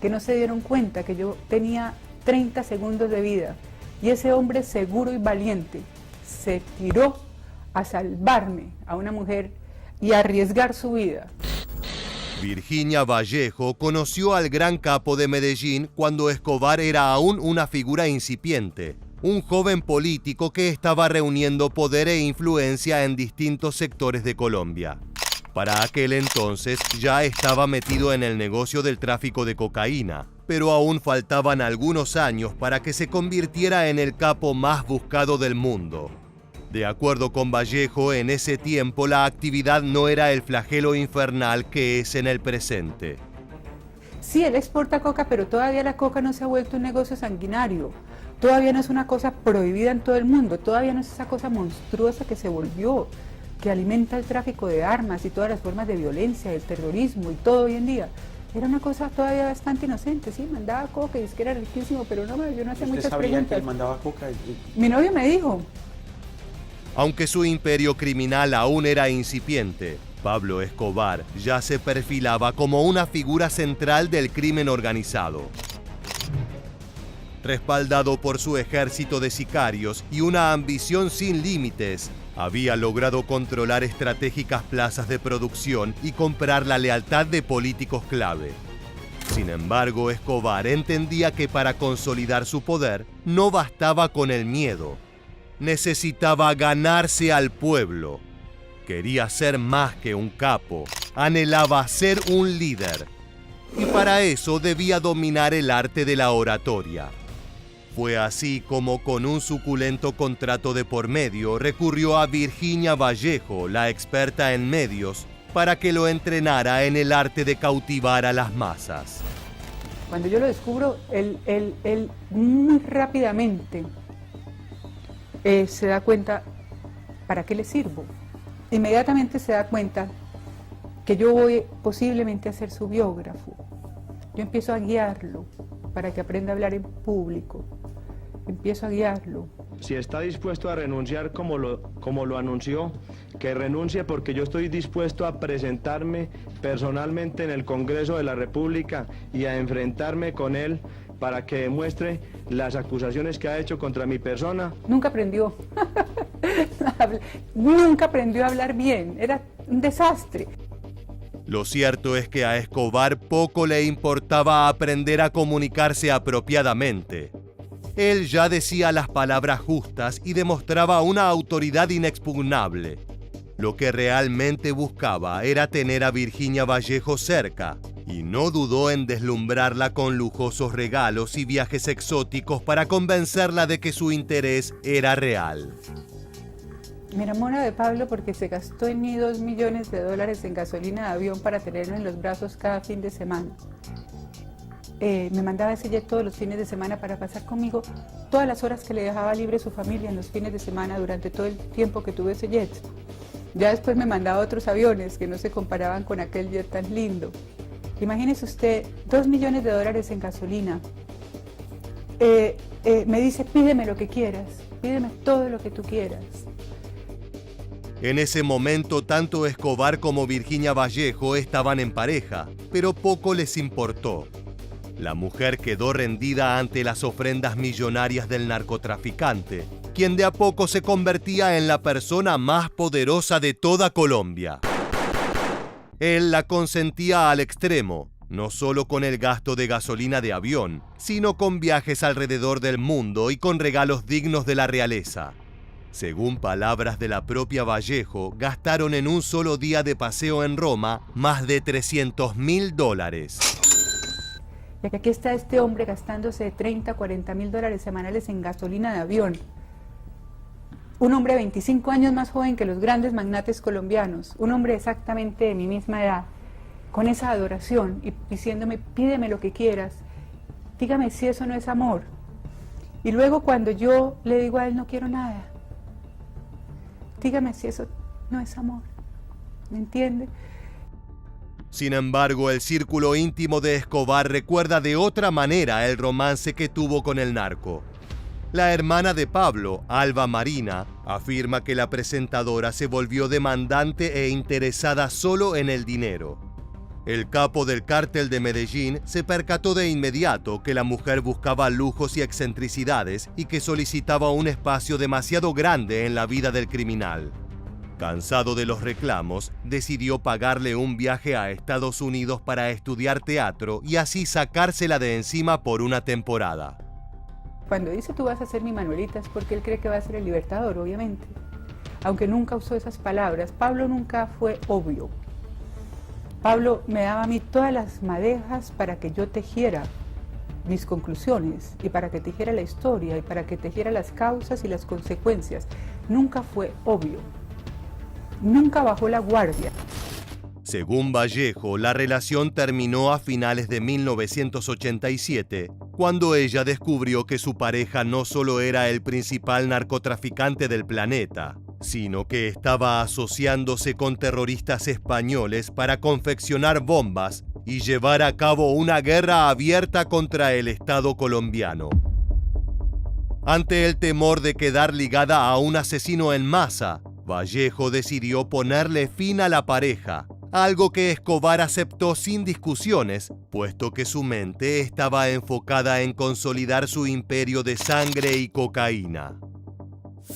que no se dieron cuenta que yo tenía 30 segundos de vida. Y ese hombre seguro y valiente se tiró a salvarme a una mujer y a arriesgar su vida. Virginia Vallejo conoció al gran capo de Medellín cuando Escobar era aún una figura incipiente, un joven político que estaba reuniendo poder e influencia en distintos sectores de Colombia. Para aquel entonces ya estaba metido en el negocio del tráfico de cocaína, pero aún faltaban algunos años para que se convirtiera en el capo más buscado del mundo. De acuerdo con Vallejo, en ese tiempo la actividad no era el flagelo infernal que es en el presente. Sí, él exporta coca, pero todavía la coca no se ha vuelto un negocio sanguinario. Todavía no es una cosa prohibida en todo el mundo, todavía no es esa cosa monstruosa que se volvió, que alimenta el tráfico de armas y todas las formas de violencia, el terrorismo y todo hoy en día. Era una cosa todavía bastante inocente, sí, mandaba coca y es que era riquísimo, pero no, yo no hacía muchas preguntas. ¿Usted sabía que él mandaba coca? Mi novio me dijo. Aunque su imperio criminal aún era incipiente, Pablo Escobar ya se perfilaba como una figura central del crimen organizado. Respaldado por su ejército de sicarios y una ambición sin límites, había logrado controlar estratégicas plazas de producción y comprar la lealtad de políticos clave. Sin embargo, Escobar entendía que para consolidar su poder no bastaba con el miedo. Necesitaba ganarse al pueblo. Quería ser más que un capo, anhelaba ser un líder. Y para eso debía dominar el arte de la oratoria. Fue así como, con un suculento contrato de por medio, recurrió a Virginia Vallejo, la experta en medios, para que lo entrenara en el arte de cautivar a las masas. Cuando yo lo descubro, él muy rápidamente se da cuenta para qué le sirvo. Inmediatamente se da cuenta que yo voy posiblemente a ser su biógrafo. Yo empiezo a guiarlo para que aprenda a hablar en público. Empiezo a guiarlo. Si está dispuesto a renunciar como lo anunció, que renuncie, porque yo estoy dispuesto a presentarme personalmente en el Congreso de la República y a enfrentarme con él para que demuestre las acusaciones que ha hecho contra mi persona. Nunca aprendió. Nunca aprendió a hablar bien. Era un desastre. Lo cierto es que a Escobar poco le importaba aprender a comunicarse apropiadamente. Él ya decía las palabras justas y demostraba una autoridad inexpugnable. Lo que realmente buscaba era tener a Virginia Vallejo cerca, y no dudó en deslumbrarla con lujosos regalos y viajes exóticos para convencerla de que su interés era real. Me enamoro de Pablo porque se gastó en mí $2 millones en gasolina de avión para tenerlo en los brazos cada fin de semana. Me mandaba ese jet todos los fines de semana para pasar conmigo todas las horas que le dejaba libre su familia en los fines de semana durante todo el tiempo que tuve ese jet. Ya después me mandaba otros aviones que no se comparaban con aquel jet tan lindo. Imagínese usted, $2 millones en gasolina. Me dice, pídeme lo que quieras, pídeme todo lo que tú quieras. En ese momento, tanto Escobar como Virginia Vallejo estaban en pareja, pero poco les importó. La mujer quedó rendida ante las ofrendas millonarias del narcotraficante, quien de a poco se convertía en la persona más poderosa de toda Colombia. Él la consentía al extremo, no solo con el gasto de gasolina de avión, sino con viajes alrededor del mundo y con regalos dignos de la realeza. Según palabras de la propia Vallejo, gastaron en un solo día de paseo en Roma más de $300.000. Ya que aquí está este hombre gastándose $30, $40.000 semanales en gasolina de avión. Un hombre 25 años más joven que los grandes magnates colombianos, un hombre exactamente de mi misma edad, con esa adoración y diciéndome, pídeme lo que quieras, dígame si eso no es amor. Y luego cuando yo le digo a él, no quiero nada, dígame si eso no es amor, ¿me entiende? Sin embargo, el círculo íntimo de Escobar recuerda de otra manera el romance que tuvo con el narco. La hermana de Pablo, Alba Marina, afirma que la presentadora se volvió demandante e interesada solo en el dinero. El capo del cártel de Medellín se percató de inmediato que la mujer buscaba lujos y excentricidades y que solicitaba un espacio demasiado grande en la vida del criminal. Cansado de los reclamos, decidió pagarle un viaje a Estados Unidos para estudiar teatro y así sacársela de encima por una temporada. Cuando dice tú vas a ser mi Manuelita es porque él cree que va a ser el libertador, obviamente. Aunque nunca usó esas palabras, Pablo nunca fue obvio. Pablo me daba a mí todas las madejas para que yo tejiera mis conclusiones y para que tejiera la historia y para que tejiera las causas y las consecuencias. Nunca fue obvio. Nunca bajó la guardia. Según Vallejo, la relación terminó a finales de 1987, cuando ella descubrió que su pareja no solo era el principal narcotraficante del planeta, sino que estaba asociándose con terroristas españoles para confeccionar bombas y llevar a cabo una guerra abierta contra el Estado colombiano. Ante el temor de quedar ligada a un asesino en masa, Vallejo decidió ponerle fin a la pareja, algo que Escobar aceptó sin discusiones, puesto que su mente estaba enfocada en consolidar su imperio de sangre y cocaína.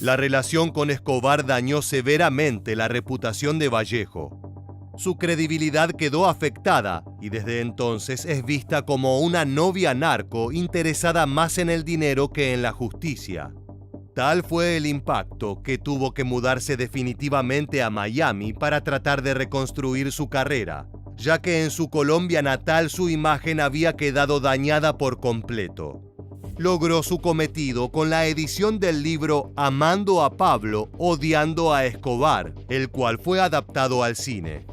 La relación con Escobar dañó severamente la reputación de Vallejo. Su credibilidad quedó afectada y desde entonces es vista como una novia narco interesada más en el dinero que en la justicia. Tal fue el impacto que tuvo que mudarse definitivamente a Miami para tratar de reconstruir su carrera, ya que en su Colombia natal su imagen había quedado dañada por completo. Logró su cometido con la edición del libro Amando a Pablo, odiando a Escobar, el cual fue adaptado al cine.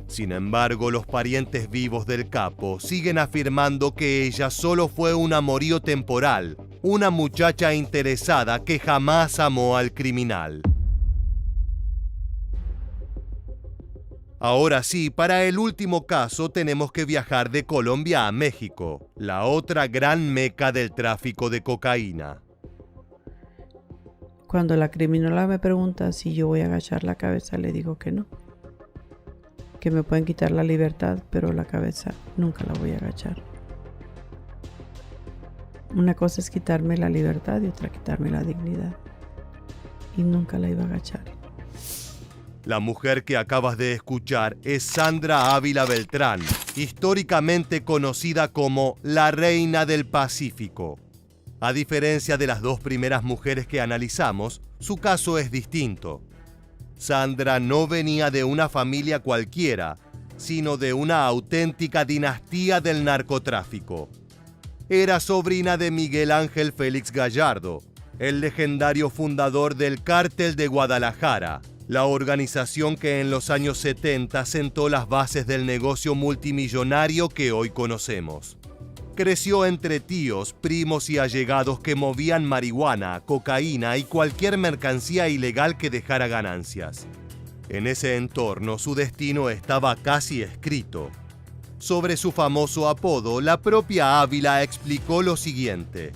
Sin embargo, los parientes vivos del capo siguen afirmando que ella solo fue un amorío temporal, una muchacha interesada que jamás amó al criminal. Ahora sí, para el último caso tenemos que viajar de Colombia a México, la otra gran meca del tráfico de cocaína. Cuando la criminóloga me pregunta si yo voy a agachar la cabeza, le digo que no. Que me pueden quitar la libertad, pero la cabeza nunca la voy a agachar. Una cosa es quitarme la libertad y otra quitarme la dignidad. Y nunca la iba a agachar. La mujer que acabas de escuchar es Sandra Ávila Beltrán, históricamente conocida como la Reina del Pacífico. A diferencia de las dos primeras mujeres que analizamos, su caso es distinto. Sandra no venía de una familia cualquiera, sino de una auténtica dinastía del narcotráfico. Era sobrina de Miguel Ángel Félix Gallardo, el legendario fundador del Cártel de Guadalajara, la organización que en los años 70 sentó las bases del negocio multimillonario que hoy conocemos. Creció entre tíos, primos y allegados que movían marihuana, cocaína y cualquier mercancía ilegal que dejara ganancias. En ese entorno su destino estaba casi escrito. Sobre su famoso apodo, la propia Ávila explicó lo siguiente.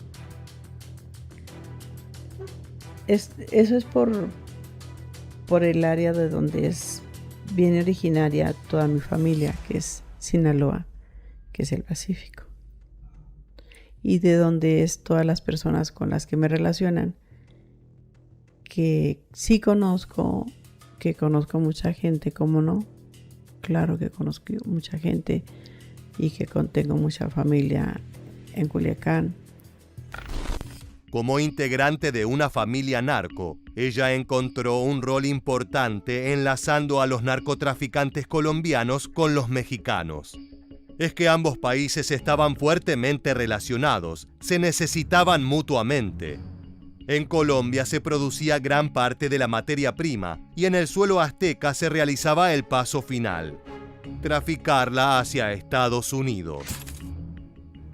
Eso es por el área de donde viene originaria toda mi familia, que es Sinaloa, que es el Pacífico. Y de donde es todas las personas con las que me relacionan, que sí conozco, que conozco mucha gente, ¿cómo no? Claro que conozco mucha gente y que tengo mucha familia en Culiacán. Como integrante de una familia narco, ella encontró un rol importante enlazando a los narcotraficantes colombianos con los mexicanos. Es que ambos países estaban fuertemente relacionados, se necesitaban mutuamente. En Colombia se producía gran parte de la materia prima y en el suelo azteca se realizaba el paso final: traficarla hacia Estados Unidos.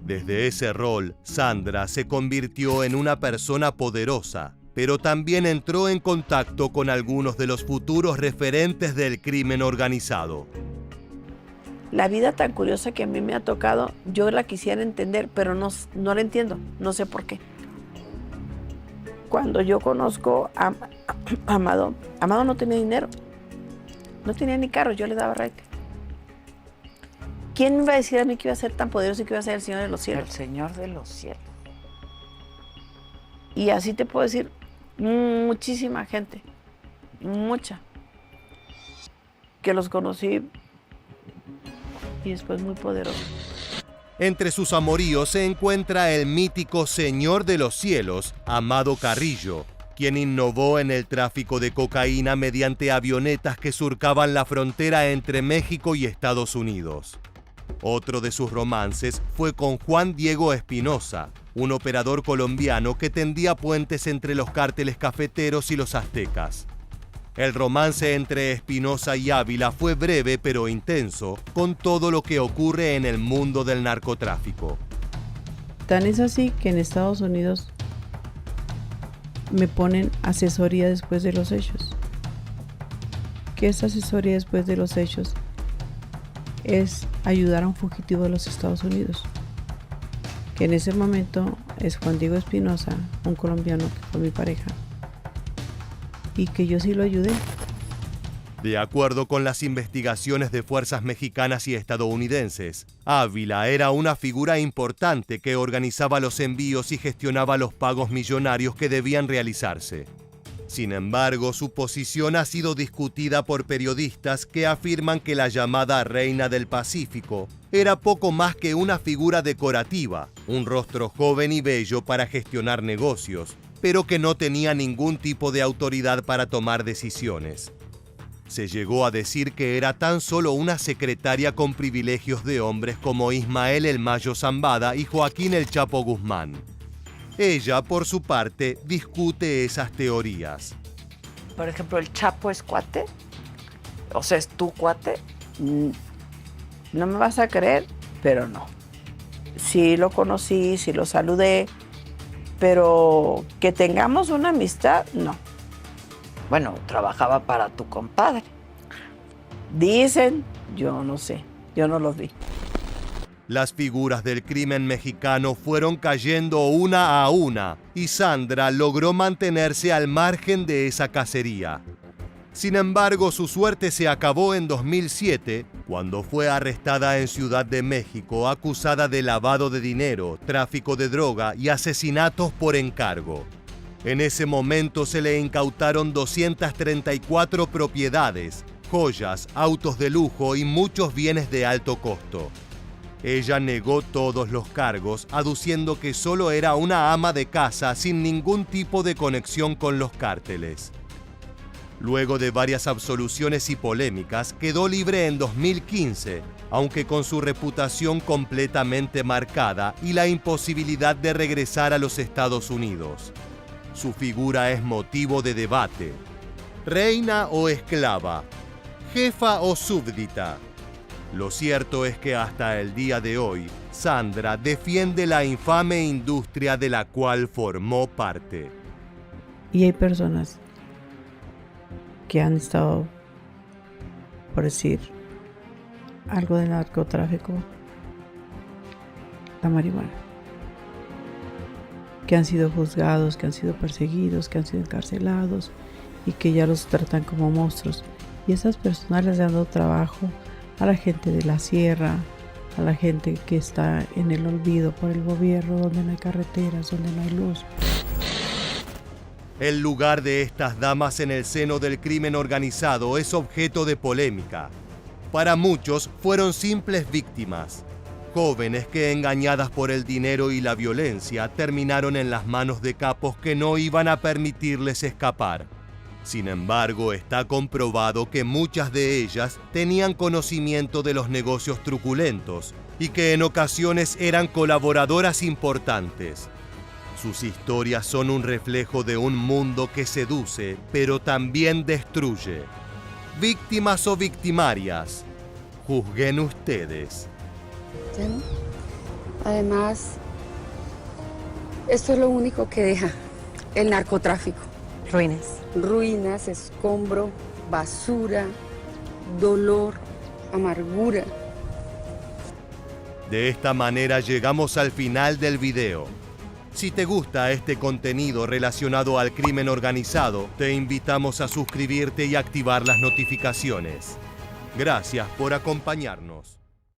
Desde ese rol, Sandra se convirtió en una persona poderosa, pero también entró en contacto con algunos de los futuros referentes del crimen organizado. La vida tan curiosa que a mí me ha tocado, yo la quisiera entender, pero no la entiendo, no sé por qué. Cuando yo conozco a Amado, Amado no tenía dinero, no tenía ni carro, yo le daba raite. ¿Quién me iba a decir a mí que iba a ser tan poderoso y que iba a ser el Señor de los cielos? El Señor de los cielos. Y así te puedo decir, muchísima gente, mucha, que los conocí y después muy poderosos. Entre sus amoríos se encuentra el mítico Señor de los Cielos, Amado Carrillo, quien innovó en el tráfico de cocaína mediante avionetas que surcaban la frontera entre México y Estados Unidos. Otro de sus romances fue con Juan Diego Espinosa, un operador colombiano que tendía puentes entre los cárteles cafeteros y los aztecas. El romance entre Espinosa y Ávila fue breve pero intenso, con todo lo que ocurre en el mundo del narcotráfico. Tan es así que en Estados Unidos me ponen asesoría después de los hechos. ¿Qué es asesoría después de los hechos? Es ayudar a un fugitivo de los Estados Unidos, que en ese momento es Juan Diego Espinosa, un colombiano que fue mi pareja, y que yo sí lo ayudé. De acuerdo con las investigaciones de fuerzas mexicanas y estadounidenses, Ávila era una figura importante que organizaba los envíos y gestionaba los pagos millonarios que debían realizarse. Sin embargo, su posición ha sido discutida por periodistas que afirman que la llamada Reina del Pacífico era poco más que una figura decorativa, un rostro joven y bello para gestionar negocios, pero que no tenía ningún tipo de autoridad para tomar decisiones. Se llegó a decir que era tan solo una secretaria con privilegios de hombres como Ismael El Mayo Zambada y Joaquín El Chapo Guzmán. Ella, por su parte, discute esas teorías. Por ejemplo, ¿el Chapo es cuate? O sea, ¿es tu cuate? No me vas a creer, pero no. Sí lo conocí, sí lo saludé, pero que tengamos una amistad, no. Bueno, trabajaba para tu compadre. Dicen, yo no sé, yo no los vi. Las figuras del crimen mexicano fueron cayendo una a una y Sandra logró mantenerse al margen de esa cacería. Sin embargo, su suerte se acabó en 2007, cuando fue arrestada en Ciudad de México acusada de lavado de dinero, tráfico de droga y asesinatos por encargo. En ese momento se le incautaron 234 propiedades, joyas, autos de lujo y muchos bienes de alto costo. Ella negó todos los cargos, aduciendo que solo era una ama de casa sin ningún tipo de conexión con los cárteles. Luego de varias absoluciones y polémicas, quedó libre en 2015, aunque con su reputación completamente marcada y la imposibilidad de regresar a los Estados Unidos. Su figura es motivo de debate. ¿Reina o esclava? ¿Jefa o súbdita? Lo cierto es que hasta el día de hoy, Sandra defiende la infame industria de la cual formó parte. Y hay personas que han estado, por decir, algo de narcotráfico, la marihuana, que han sido juzgados, que han sido perseguidos, que han sido encarcelados y que ya los tratan como monstruos. Y esas personas les han dado trabajo a la gente de la sierra, a la gente que está en el olvido por el gobierno, donde no hay carreteras, donde no hay luz. El lugar de estas damas en el seno del crimen organizado es objeto de polémica. Para muchos fueron simples víctimas, jóvenes que, engañadas por el dinero y la violencia, terminaron en las manos de capos que no iban a permitirles escapar. Sin embargo, está comprobado que muchas de ellas tenían conocimiento de los negocios truculentos y que en ocasiones eran colaboradoras importantes. Sus historias son un reflejo de un mundo que seduce, pero también destruye. Víctimas o victimarias, juzguen ustedes. Además, esto es lo único que deja el narcotráfico. Ruinas, escombro, basura, dolor, amargura. De esta manera llegamos al final del video. Si te gusta este contenido relacionado al crimen organizado, te invitamos a suscribirte y activar las notificaciones. Gracias por acompañarnos.